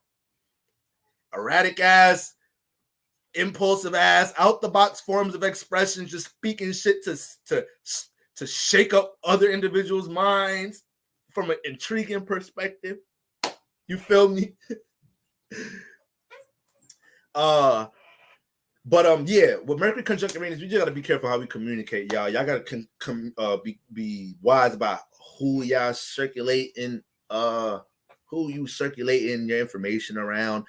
Erratic ass, impulsive ass, out the box forms of expression, just speaking shit to shake up other individuals' minds from an intriguing perspective. You feel me? With Mercury conjunct Uranus, we just gotta be careful how we communicate, y'all. Y'all gotta be wise about who y'all circulating, who you circulating your information around.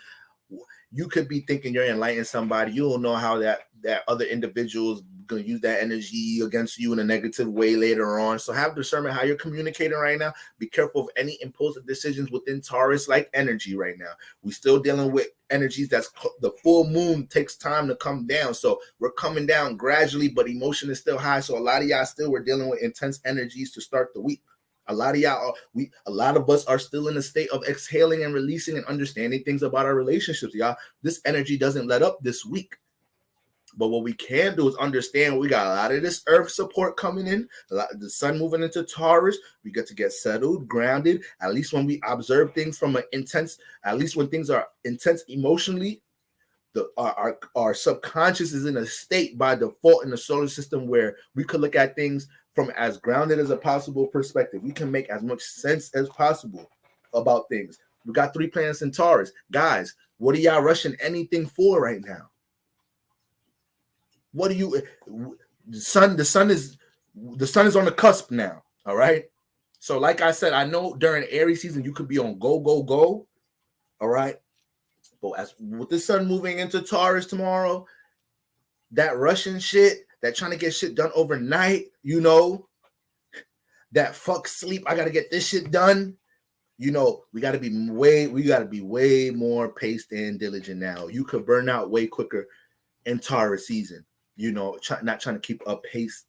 You could be thinking you're enlightening somebody. You don't know how that other individual's gonna use that energy against you in a negative way later on. So have discernment how you're communicating right now. Be careful of any impulsive decisions within Taurus like energy right now. We're still dealing with energies that's the full moon takes time to come down. So we're coming down gradually, but emotion is still high. So a lot of y'all still were dealing with intense energies to start the week. A lot of us are still in a state of exhaling and releasing and understanding things about our relationships, y'all. This energy doesn't let up this week. But what we can do is understand we got a lot of this earth support coming in, the sun moving into Taurus. We get to get settled, grounded, at least when we observe things from at least when things are intense emotionally, our subconscious is in a state by default in the solar system where we could look at things from as grounded as a possible perspective. We can make as much sense as possible about things. We got 3 planets in Taurus. Guys, what are y'all rushing anything for right now? What do you? The sun is on the cusp now. All right. So, like I said, I know during Aries season you could be on go. All right. But as with the sun moving into Taurus tomorrow, that rushing shit, that trying to get shit done overnight, that fuck sleep. I gotta get this shit done. We gotta be way more paced and diligent now. You could burn out way quicker in Taurus season. you know, not trying to keep a pace,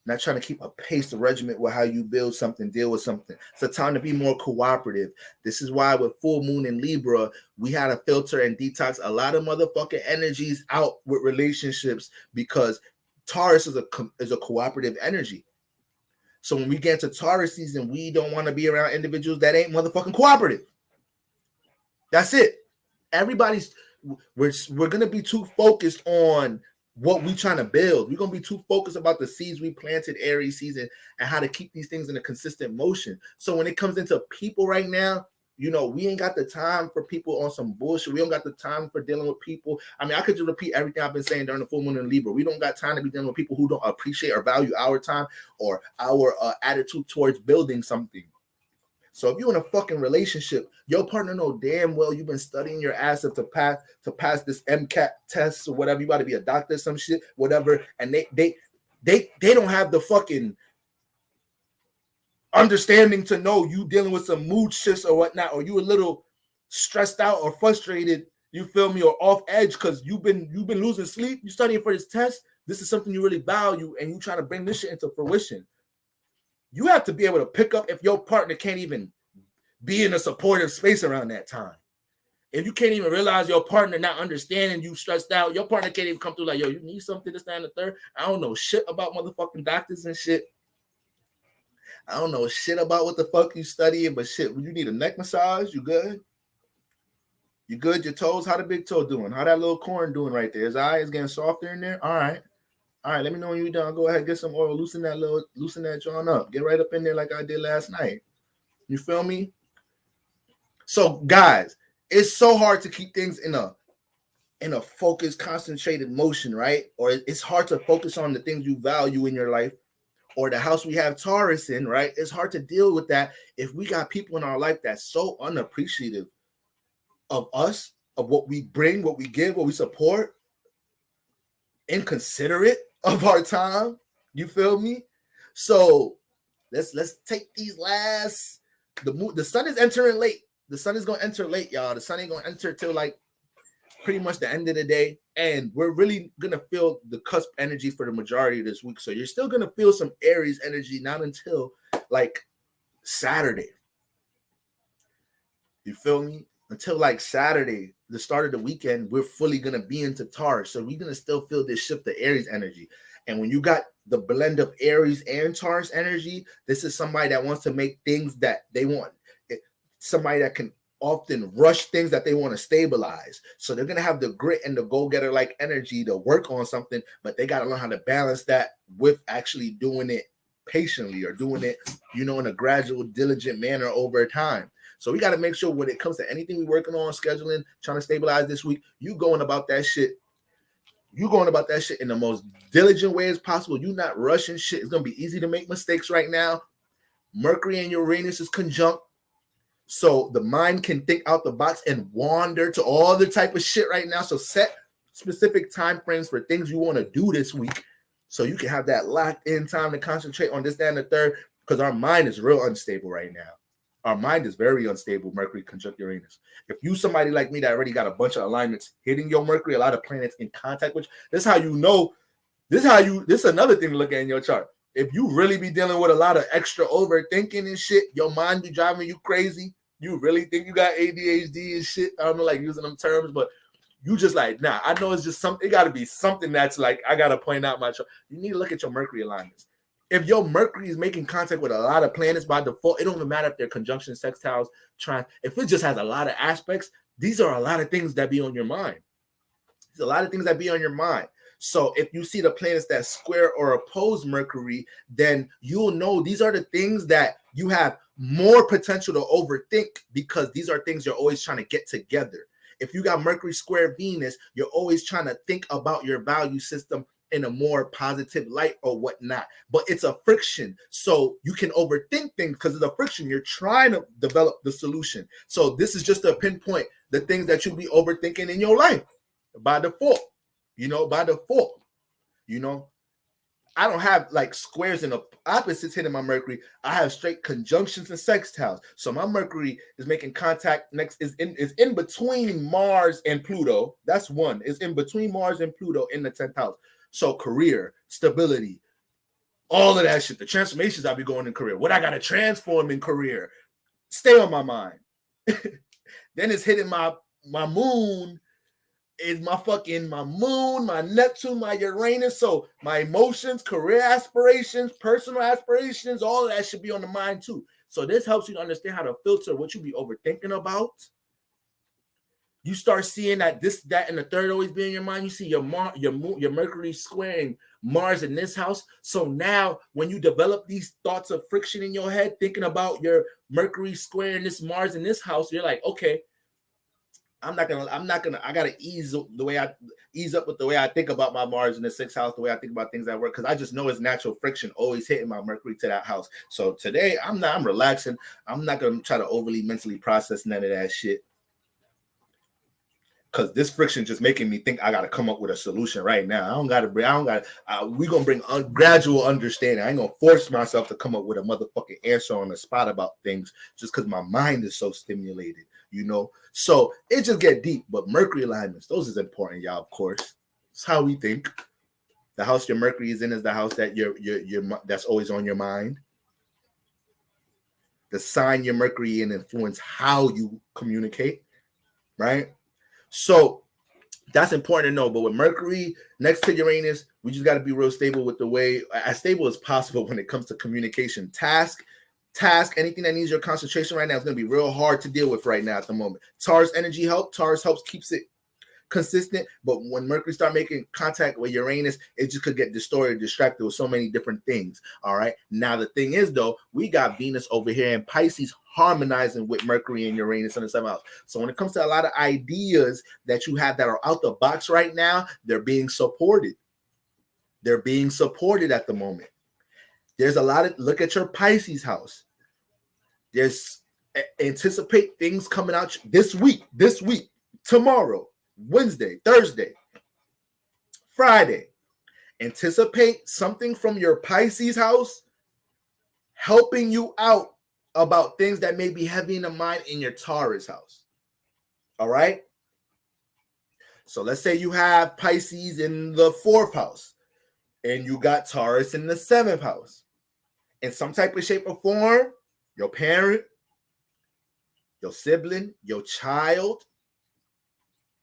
not trying to keep a pace, a regiment with how you build something, deal with something. It's a time to be more cooperative. This is why with full moon in Libra, we had to filter and detox a lot of motherfucking energies out with relationships, because Taurus is a cooperative energy. So when we get to Taurus season, we don't want to be around individuals that ain't motherfucking cooperative. That's it. We're gonna be too focused on what we trying to build. We're gonna be too focused about the seeds we planted Aries season and how to keep these things in a consistent motion. So when it comes into people right now, you know, we ain't got the time for people on some bullshit. We don't got the time for dealing with people. I mean, I could just repeat everything I've been saying during the full moon in Libra. We don't got time to be dealing with people who don't appreciate or value our time or our attitude towards building something. So if you're in a fucking relationship, your partner know damn well you've been studying your ass up to pass this MCAT test or whatever. You got to be a doctor, some shit, whatever. And they don't have the fucking understanding to know you dealing with some mood shifts or whatnot, or you a little stressed out or frustrated, you feel me, or off edge because you've been losing sleep. You studying for this test. This is something you really value, and you trying to bring this shit into fruition. You have to be able to pick up if your partner can't even be in a supportive space around that time. If you can't even realize your partner not understanding you stressed out, your partner can't even come through like, yo, you need something to stand the third. I don't know shit about motherfucking doctors and shit. I don't know shit about what the fuck you studying, but shit, when you need a neck massage, you good? You good? Your toes? How the big toe doing? How that little corn doing right there? His eye is getting softer in there? All right. Let me know when you're done. Go ahead, get some oil, loosen that joint up. Get right up in there like I did last night. You feel me? So, guys, it's so hard to keep things in a focused, concentrated motion, right? Or it's hard to focus on the things you value in your life, or the house we have Taurus in, right? It's hard to deal with that if we got people in our life that's so unappreciative of us, of what we bring, what we give, what we support, inconsiderate of our time. You feel me? So let's take these last. The sun is entering late. The sun is gonna enter late, y'all. The sun ain't gonna enter till like pretty much the end of the day, and we're really gonna feel the cusp energy for the majority of this week. So you're still gonna feel some Aries energy, not until like Saturday. You feel me? Until like Saturday, the start of the weekend, we're fully gonna be into Taurus. So we're gonna still feel this shift of Aries energy. And when you got the blend of Aries and Taurus energy, this is somebody that wants to make things that they want. Somebody that can often rush things that they want to stabilize. So they're going to have the grit and the go-getter like energy to work on something, but they got to learn how to balance that with actually doing it patiently, or doing it, you know, in a gradual, diligent manner over time. So we got to make sure when it comes to anything we're working on, scheduling, trying to stabilize this week, you going about that shit in the most diligent way as possible. You not rushing shit. It's going to be easy to make mistakes right now. Mercury and Uranus is conjunct. So the mind can think out the box and wander to all the type of shit right now. So set specific time frames for things you want to do this week, so you can have that locked in time to concentrate on this, that, and the third, because our mind is real unstable right now. Our mind is very unstable, Mercury conjunct Uranus. If you somebody like me that already got a bunch of alignments hitting your Mercury, a lot of planets in contact with you, this is how you know, this is another thing to look at in your chart. If you really be dealing with a lot of extra overthinking and shit, your mind be driving you crazy. You really think you got ADHD and shit? I don't know, like using them terms, but you just like, nah, I know it's just something. It got to be something that's like, I got to point out my chart. You need to look at your Mercury alignments. If your Mercury is making contact with a lot of planets by default, it don't even matter if they're conjunctions, sextiles, if it just has a lot of aspects, these are a lot of things that be on your mind. There's a lot of things that be on your mind. So if you see the planets that square or oppose Mercury, then you'll know these are the things that you have more potential to overthink, because these are things you're always trying to get together. If you got Mercury square Venus, you're always trying to think about your value system in a more positive light or whatnot. But it's a friction. So you can overthink things because of the friction. You're trying to develop the solution. So this is just to pinpoint the things that you'll be overthinking in your life by default. By default, I don't have like squares and opposites hitting my Mercury. I have straight conjunctions and sextiles. So my Mercury is making contact is in between Mars and Pluto. That's one. It's in between Mars and Pluto in the 10th house. So career, stability, all of that shit. The transformations I'll be going in career. What I gotta transform in career. Stay on my mind. Then it's hitting my moon. Is my moon, my Neptune, my Uranus. So my emotions, career aspirations, personal aspirations, all of that should be on the mind too. So this helps you to understand how to filter what you be overthinking about. You start seeing that this, that, and the third always be in your mind. You see your Mercury squaring Mars in this house. So now when you develop these thoughts of friction in your head, thinking about your Mercury squaring this Mars in this house, you're like, okay, I gotta ease up with the way I think about my Mars in the 6th house, the way I think about things at work, because I just know it's natural friction always hitting my Mercury to that house. So today I'm relaxing. I'm not gonna try to overly mentally process none of that shit, because this friction just making me think I gotta come up with a solution right now. We're gonna bring gradual understanding. I ain't gonna force myself to come up with a motherfucking answer on the spot about things just because my mind is so stimulated, you know. So it just get deep. But Mercury alignments, those is important, y'all. Of course, it's how we think. The house your Mercury is in is the house that that's always on your mind. The sign your Mercury in influence how you communicate, right? So that's important to know. But with Mercury next to Uranus, we just got to be real stable with the way, as stable as possible when it comes to communication. Task, anything that needs your concentration right now is going to be real hard to deal with right now at the moment. Taurus energy Taurus helps, keeps it consistent, but when Mercury start making contact with Uranus, it just could get distorted, distracted with so many different things. All right. Now the thing is, though, we got Venus over here in Pisces harmonizing with Mercury and Uranus in the 7th house. So when it comes to a lot of ideas that you have that are out the box right now, they're being supported. They're being supported at the moment. There's a lot of, look at your Pisces house. There's anticipate things coming out this week, tomorrow, Wednesday, Thursday, Friday. Anticipate something from your Pisces house helping you out about things that may be heavy in the mind in your Taurus house. All right. So let's say you have Pisces in the 4th house and you got Taurus in the 7th house. In some type of shape or form, your parent, your sibling, your child,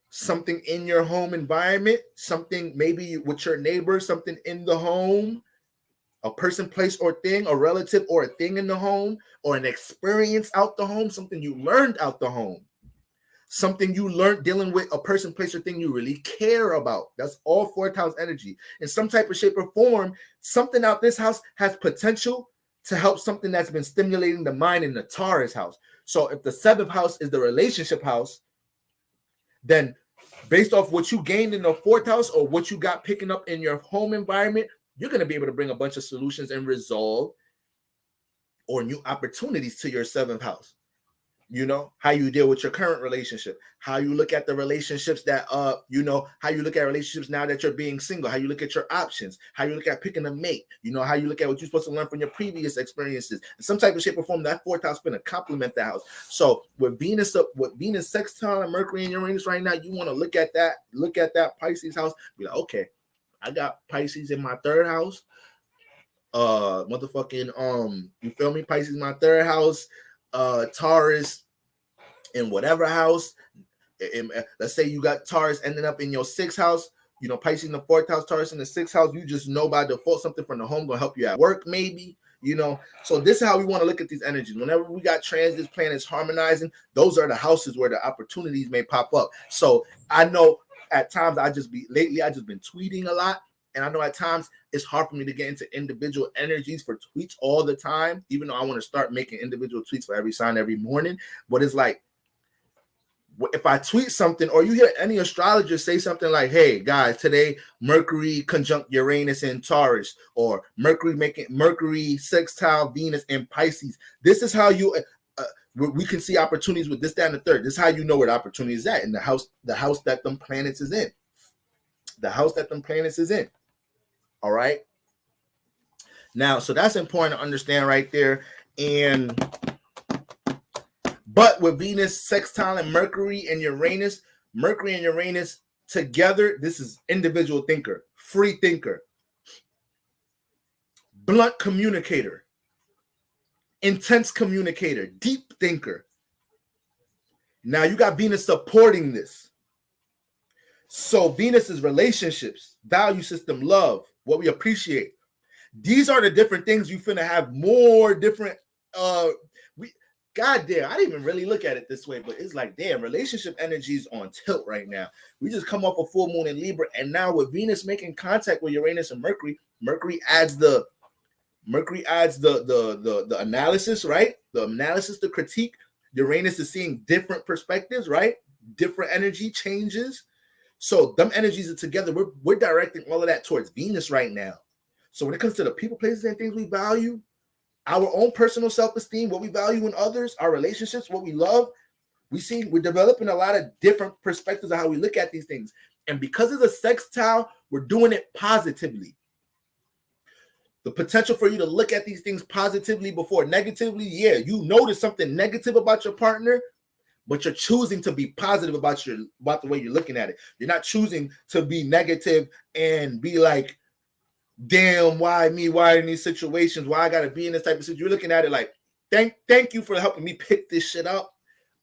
something in your home environment, something maybe with your neighbor, something in the home, a person, place, or thing, a relative or a thing in the home, or an experience out the home, something you learned out the home, something you learned dealing with a person, place, or thing you really care about. That's all 4th house energy. In some type of shape or form, something out this house has potential to help something that's been stimulating the mind in the Taurus house. So if the 7th house is the relationship house, then based off what you gained in the 4th house or what you got picking up in your home environment, you're going to be able to bring a bunch of solutions and resolve or new opportunities to your 7th house. You know, how you deal with your current relationship, how you look at the relationships that, how you look at relationships now that you're being single, how you look at your options, how you look at picking a mate, how you look at what you're supposed to learn from your previous experiences. In some type of shape or form, that 4th house is going to complement that house. So with Venus sextile and Mercury and Uranus right now, you want to look at that Pisces house, be like, okay, I got Pisces in my 3rd house. You feel me? Pisces in my 3rd house. Taurus in whatever house. Let's say you got Taurus ending up in your 6th house, Pisces in the 4th house, Taurus in the 6th house. You just know by default something from the home gonna help you at work, maybe. So this is how we want to look at these energies. Whenever we got transits, planets harmonizing, those are the houses where the opportunities may pop up. So I know at times I just been tweeting a lot. And I know at times it's hard for me to get into individual energies for tweets all the time, even though I want to start making individual tweets for every sign every morning. But it's like, if I tweet something or you hear any astrologer say something like, hey, guys, today Mercury conjunct Uranus in Taurus, or Mercury sextile Venus in Pisces. This is how we can see opportunities with this, that, and the third. This is how you know where the opportunity is at in the house that them planets is in. The house that them planets is in. All right. Now, so that's important to understand right there. But with Venus sextile and Mercury and Uranus together, this is individual thinker, free thinker, blunt communicator, intense communicator, deep thinker. Now you got Venus supporting this. So Venus is relationships, value system, love, what we appreciate. These are the different things you finna have more different. God damn, I didn't even really look at it this way, but it's like, damn, relationship energy is on tilt right now. We just come off a full moon in Libra, and now with Venus making contact with Uranus and Mercury adds the analysis, right? The analysis, the critique. Uranus is seeing different perspectives, right? Different energy changes. So them energies are together. We're directing all of that towards Venus right now. So when it comes to the people, places, and things we value, our own personal self-esteem, what we value in others, our relationships, what we love, we're developing a lot of different perspectives of how we look at these things. And because it's a sextile, we're doing it positively. The potential for you to look at these things positively before negatively, yeah, you notice something negative about your partner, but you're choosing to be positive about the way you're looking at it. You're not choosing to be negative and be like, damn, why me? Why in these situations? Why I gotta be in this type of situation? You're looking at it like, thank you for helping me pick this shit up.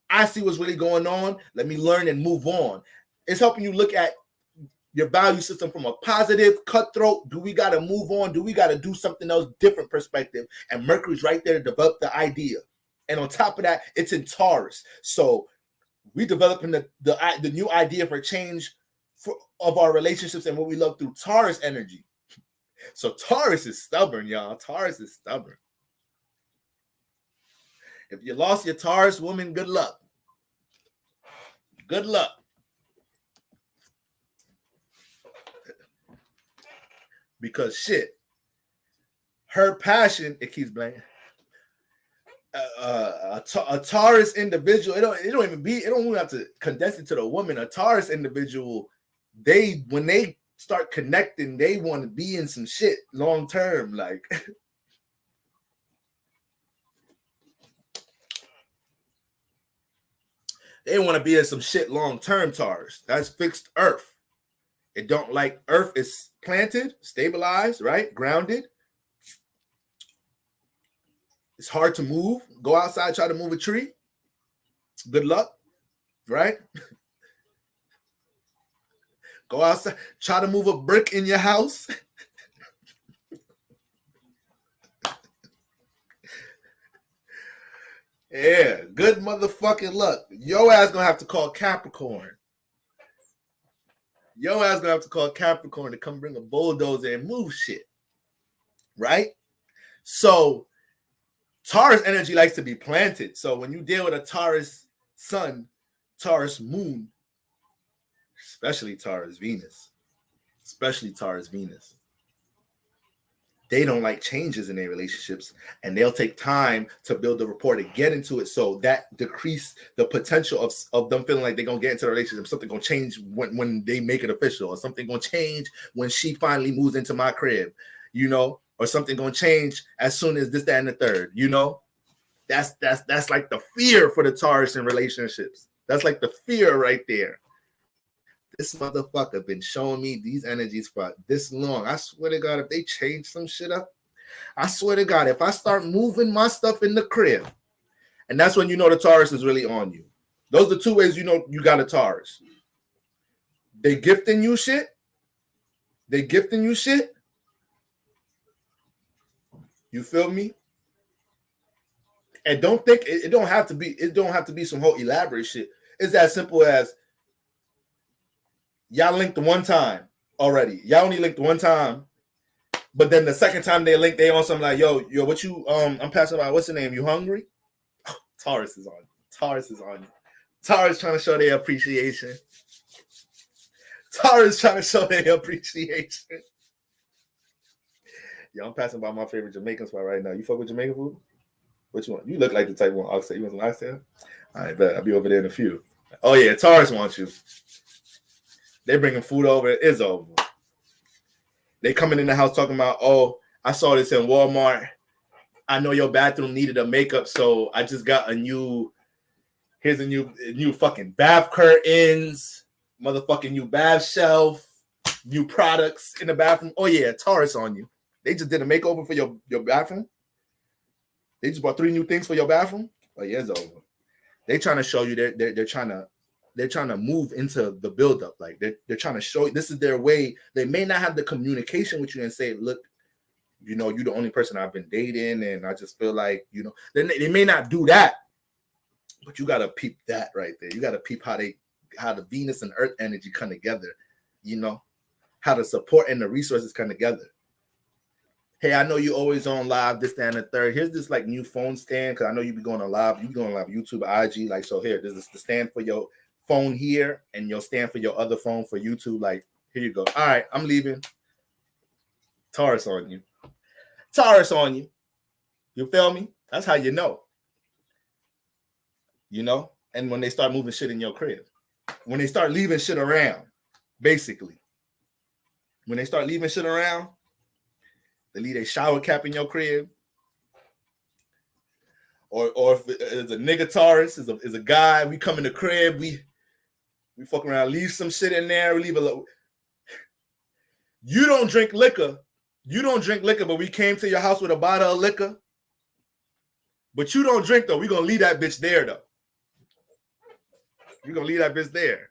I see what's really going on. Let me learn and move on. It's helping you look at your value system from a positive, cutthroat. Do we gotta move on? Do we gotta do something else, different perspective? And Mercury's right there to develop the idea. And on top of that, it's in Taurus. So we developing the new idea for change of our relationships and what we love through Taurus energy. So Taurus is stubborn, y'all. Taurus is stubborn. If you lost your Taurus woman, good luck. Good luck. Because shit, her passion, it keeps blanking. A Taurus individual, it don't even have to condense it to the woman. A Taurus individual, when they start connecting, they want to be in some shit long term. Like they want to be in some shit long term. Taurus, that's fixed earth. It don't like earth is planted, stabilized, right? Grounded. It's hard to move. Go outside, try to move a tree. Good luck, right? Go outside, try to move a brick in your house. Yeah, good motherfucking luck. Your ass gonna have to call Capricorn. Your ass gonna have to call Capricorn to come bring a bulldozer and move shit, right? So Taurus energy likes to be planted. So when you deal with a Taurus sun, Taurus moon, especially Taurus Venus, they don't like changes in their relationships, and they'll take time to build the rapport to get into it. So that decrease the potential of them feeling like they're gonna get into the relationship. Something gonna change when they make it official, or something gonna change when she finally moves into my crib, or something gonna change as soon as this, that, and the third. That's like the fear for the Taurus in relationships. That's like the fear right there. This motherfucker been showing me these energies for this long. I swear to God, if they change some shit up, I swear to God, if I start moving my stuff in the crib, and that's when the Taurus is really on you. Those are the two ways you got a Taurus. They gifting you shit. You feel me? And don't think it don't have to be some whole elaborate shit. It's as simple as y'all linked one time already. Y'all only linked one time, but then the second time they linked, they on something like, yo, what you I'm passing by. What's the name? You hungry? Oh, Taurus is on you. Taurus trying to show their appreciation. Yo, I'm passing by my favorite Jamaican spot right now. You fuck with Jamaican food? Which one? You look like the type one oxtail. You want some oxtail? All right, bet. I'll be over there in a few. Oh yeah, Taurus wants you. They bringing food over. It's over. They coming in the house talking about, oh, I saw this in Walmart. I know your bathroom needed a makeup, so I just got here's a new fucking bath curtains, motherfucking new bath shelf, new products in the bathroom. Oh yeah, Taurus on you. They just did a makeover for your bathroom. They just bought 3 new things for your bathroom. Oh yeah, it's over. They trying to show you they're trying to move into the buildup. Like they're trying to show you this is their way. They may not have the communication with you and say, look, you know, you're the only person I've been dating, and I just feel like, you know, they may not do that, but you gotta peep that right there. You gotta peep how the Venus and Earth energy come together, you know, how the support and the resources come together. Hey, I know you always on live, this, that, and the third. Here's this like new phone stand, because I know you be going on live. You be going on live YouTube, IG. Like, so here, this is the stand for your phone here, and your stand for your other phone for YouTube. Like, here you go. All right, I'm leaving. Taurus on you. Taurus on you. You feel me? That's how you know. You know? And when they start moving shit in your crib. When they start leaving shit around, basically. When they start leaving shit around, they leave a shower cap in your crib. Or if it's a nigga Taurus, is a guy, we come in the crib, we fuck around, leave some shit in there, we leave a little. You don't drink liquor. But we came to your house with a bottle of liquor. But you don't drink, though. We're going to leave that bitch there, though. We're going to leave that bitch there.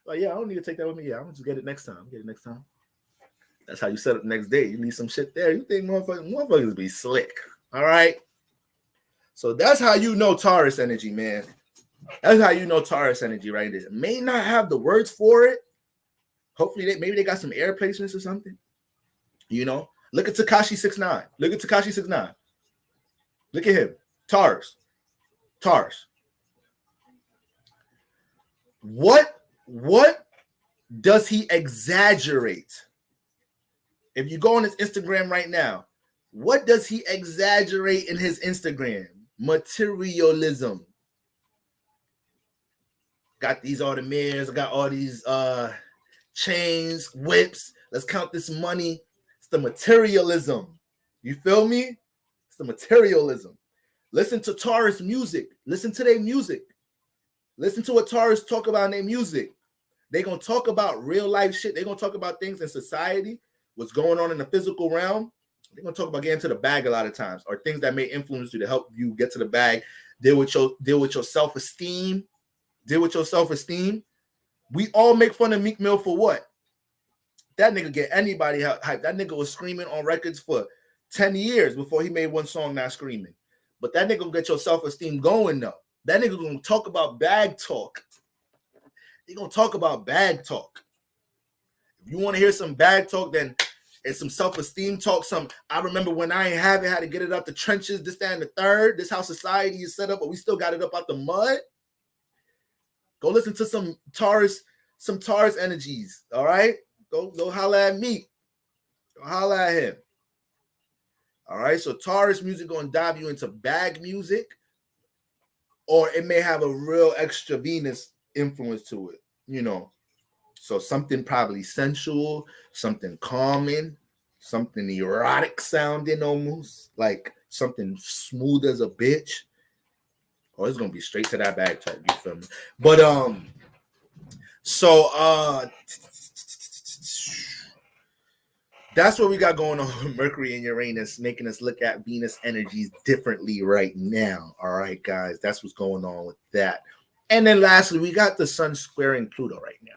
Like, yeah, I don't need to take that with me. Yeah, I'm going to just get it next time. That's how you set up the next day. You leave some shit there. You think motherfuckers be slick. All right? So that's how you know Taurus energy, man. That's how you know Taurus energy right there. May not have the words for it. Hopefully, maybe they got some air placements or something. You know? Look at Tekashi 6ix9ine. Look at him. Taurus. What does he exaggerate? If you go on his Instagram right now, what does he exaggerate in his Instagram? Materialism. Got these all the mirrors, got all these chains, whips. Let's count this money. It's the materialism. You feel me? It's the materialism. Listen to Taurus music. Listen to their music. Listen to what Taurus talk about in their music. They're going to talk about real life shit. They're going to talk about things in society, what's going on in the physical realm. They're going to talk about getting to the bag a lot of times, or things that may influence you to help you get to the bag. Deal with your self-esteem. We all make fun of Meek Mill for what? That nigga get anybody hype. That nigga was screaming on records for 10 years before he made one song not screaming. But that nigga gonna get your self-esteem going though. That nigga gonna talk about bag talk. He gonna talk about bag talk. If you want to hear some bag talk, then it's some self-esteem talk. I remember when I ain't have it, had to get it out the trenches, this, that, and the third. This how society is set up, but we still got it up out the mud. Go listen to some Taurus energies. All right. Go holla at me. Go holla at him. All right. So Taurus music gonna dive you into bag music, or it may have a real extra Venus influence to it, you know. So something probably sensual, something calming, something erotic sounding almost, like something smooth as a bitch. Oh, it's gonna be straight to that bag talk, you feel me? But that's what we got going on with Mercury and Uranus, making us look at Venus energies differently right now. All right, guys, that's what's going on with that. And then lastly, we got the Sun squaring Pluto right now.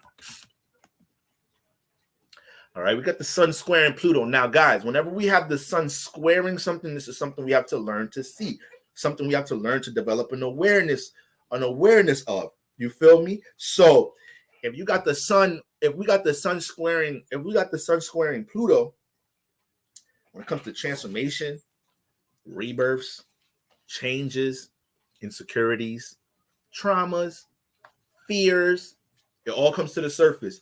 All right, we got the Sun squaring Pluto. Now, guys, whenever we have the Sun squaring something, this is something we have to learn to see, something we have to learn to develop an awareness of. You feel me? So if you got the Sun, if we got the Sun squaring Pluto, when it comes to transformation, rebirths, changes, insecurities, traumas, fears, it all comes to the surface.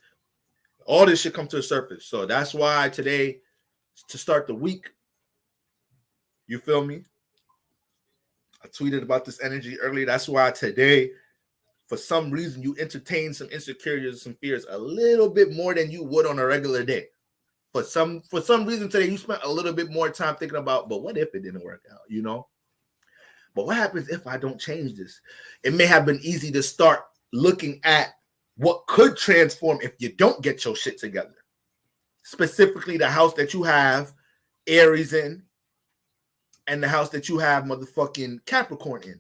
All this shit comes to the surface. So that's why today, to start the week, you feel me? I tweeted about this energy earlier. That's why today, for some reason, you entertain some insecurities, some fears a little bit more than you would on a regular day. For some reason today, you spent a little bit more time thinking about, but what if it didn't work out, you know? But what happens if I don't change this? It may have been easy to start looking at what could transform if you don't get your shit together. Specifically, the house that you have Aries in and the house that you have motherfucking Capricorn in.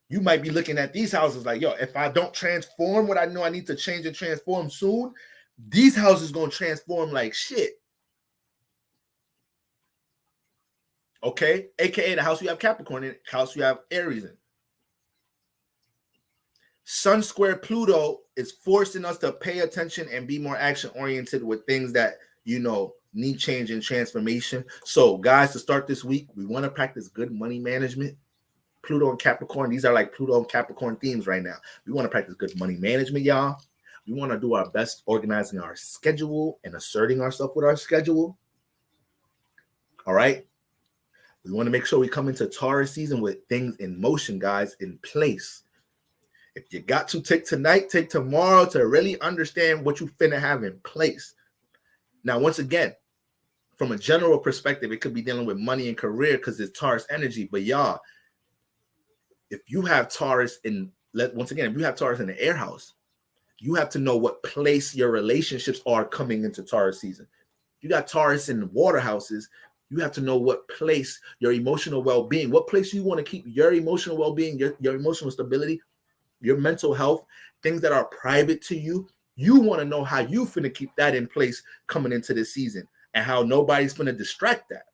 You might be looking at these houses like, yo, if I don't transform what I know I need to change and transform soon, these houses going to transform like shit. Okay? AKA the house you have Capricorn in, house you have Aries in. Sun square Pluto is forcing us to pay attention and be more action-oriented with things that, you know, need change and transformation. So, guys, to start this week, we want to practice good money management. Pluto and Capricorn, these are like Pluto and Capricorn themes right now. We want to practice good money management, y'all. We want to do our best organizing our schedule and asserting ourselves with our schedule. All right? We want to make sure we come into Taurus season with things in motion, guys, in place. If you got to take tonight, take tomorrow to really understand what you finna have in place. Now, once again, from a general perspective, it could be dealing with money and career because it's Taurus energy. But y'all, if you have Taurus in, once again, if you have Taurus in the air house, you have to know what place your relationships are coming into Taurus season. You got Taurus in the water houses. You have to know what place your emotional well-being, what place you want to keep your emotional well-being, your emotional stability, your mental health, things that are private to you. You want to know how you finna keep that in place coming into this season and how nobody's finna distract that.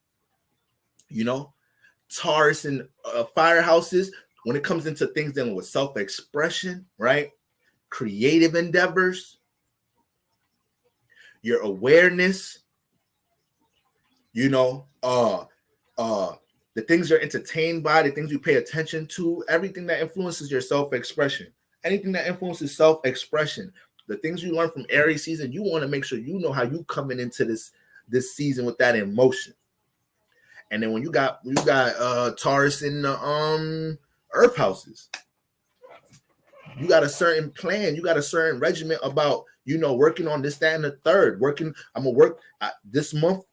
You know, Taurus and fire houses, when it comes into things dealing with self-expression, right? Creative endeavors, your awareness, you know, the things you're entertained by, the things you pay attention to, everything that influences your self-expression, anything that influences self-expression, the things you learn from Aries season, you want to make sure you know how you coming into this season with that emotion. And then when you got Taurus in the Earth houses, you got a certain plan, you got a certain regimen about, you know, working on this, that, and the third. I'm gonna work this month.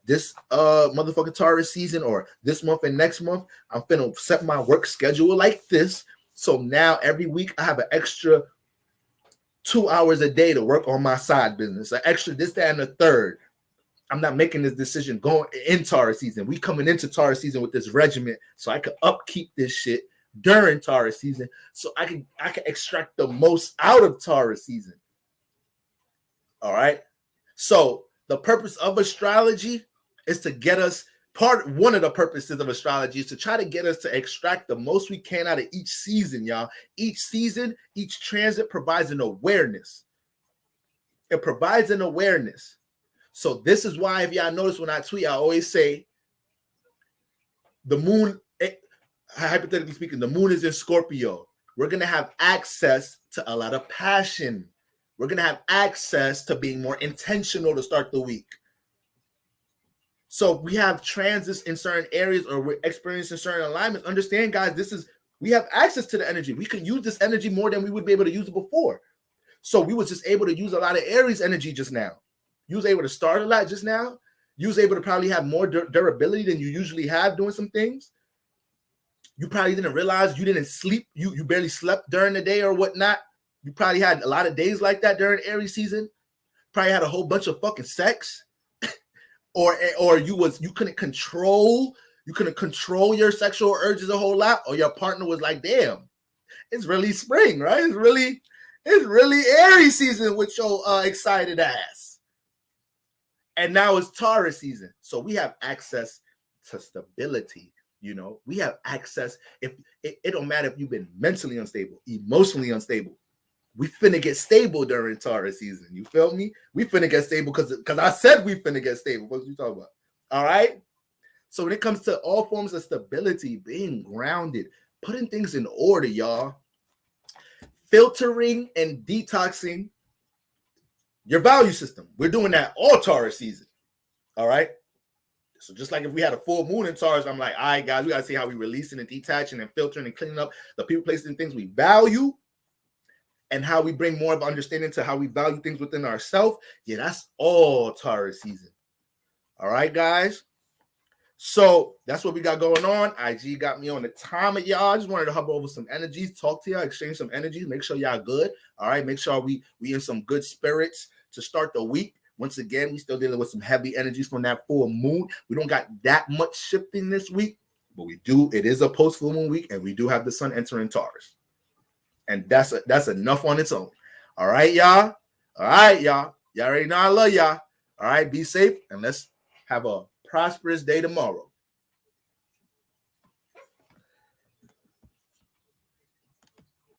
This motherfucking Taurus season, or this month and next month, I'm finna set my work schedule like this. So now every week I have an extra 2 hours a day to work on my side business, an extra this, that, and the third. I'm not making this decision going in Taurus season. We coming into Taurus season with this regiment, so I could upkeep this shit during Taurus season, so I can extract the most out of Taurus season. All right. So the purpose of astrology is to get us, one of the purposes of astrology is to try to get us to extract the most we can out of each season, y'all. Each season, each transit provides an awareness. It provides an awareness. So this is why, if y'all notice when I tweet, I always say the moon, hypothetically speaking, the moon is in Scorpio. We're going to have access to a lot of passion. We're going to have access to being more intentional to start the week. So we have transits in certain areas, or we're experiencing certain alignments. Understand, guys, we have access to the energy. We can use this energy more than we would be able to use it before. So we was just able to use a lot of Aries energy just now. You was able to start a lot just now. You was able to probably have more durability than you usually have doing some things. You probably didn't realize you didn't sleep. You barely slept during the day or whatnot. You probably had a lot of days like that during Aries season. Probably had a whole bunch of fucking sex. Or you couldn't control your sexual urges a whole lot, or your partner was like, damn, it's really spring, right? It's really Aries season with your excited ass. And now it's Taurus season. So we have access to stability. You know, we have access. If it don't matter if you've been mentally unstable, emotionally unstable, we finna get stable during Taurus season. You feel me? We finna get stable because I said we finna get stable. What you talking about? All right. So when it comes to all forms of stability, being grounded, putting things in order, y'all, filtering and detoxing your value system. We're doing that all Taurus season. All right. So just like if we had a full moon in Taurus, I'm like, all right, guys, we got to see how we releasing and detaching and filtering and cleaning up the people, places, and things we value. and how we bring more of understanding to how we value things within ourselves. Yeah, that's all Taurus season. All right, guys. So that's what we got going on. IG got me on the time of y'all. I just wanted to hop over some energies, talk to y'all, exchange some energies, make sure y'all good. All right, make sure we in some good spirits to start the week. Once again, we still dealing with some heavy energies from that full moon. We don't got that much shifting this week, but we do. It is a post full moon week, and we do have the sun entering Taurus, and that's enough on its own. All right, y'all. All right, y'all. Y'all already know I love y'all. All right, be safe, and let's have a prosperous day tomorrow.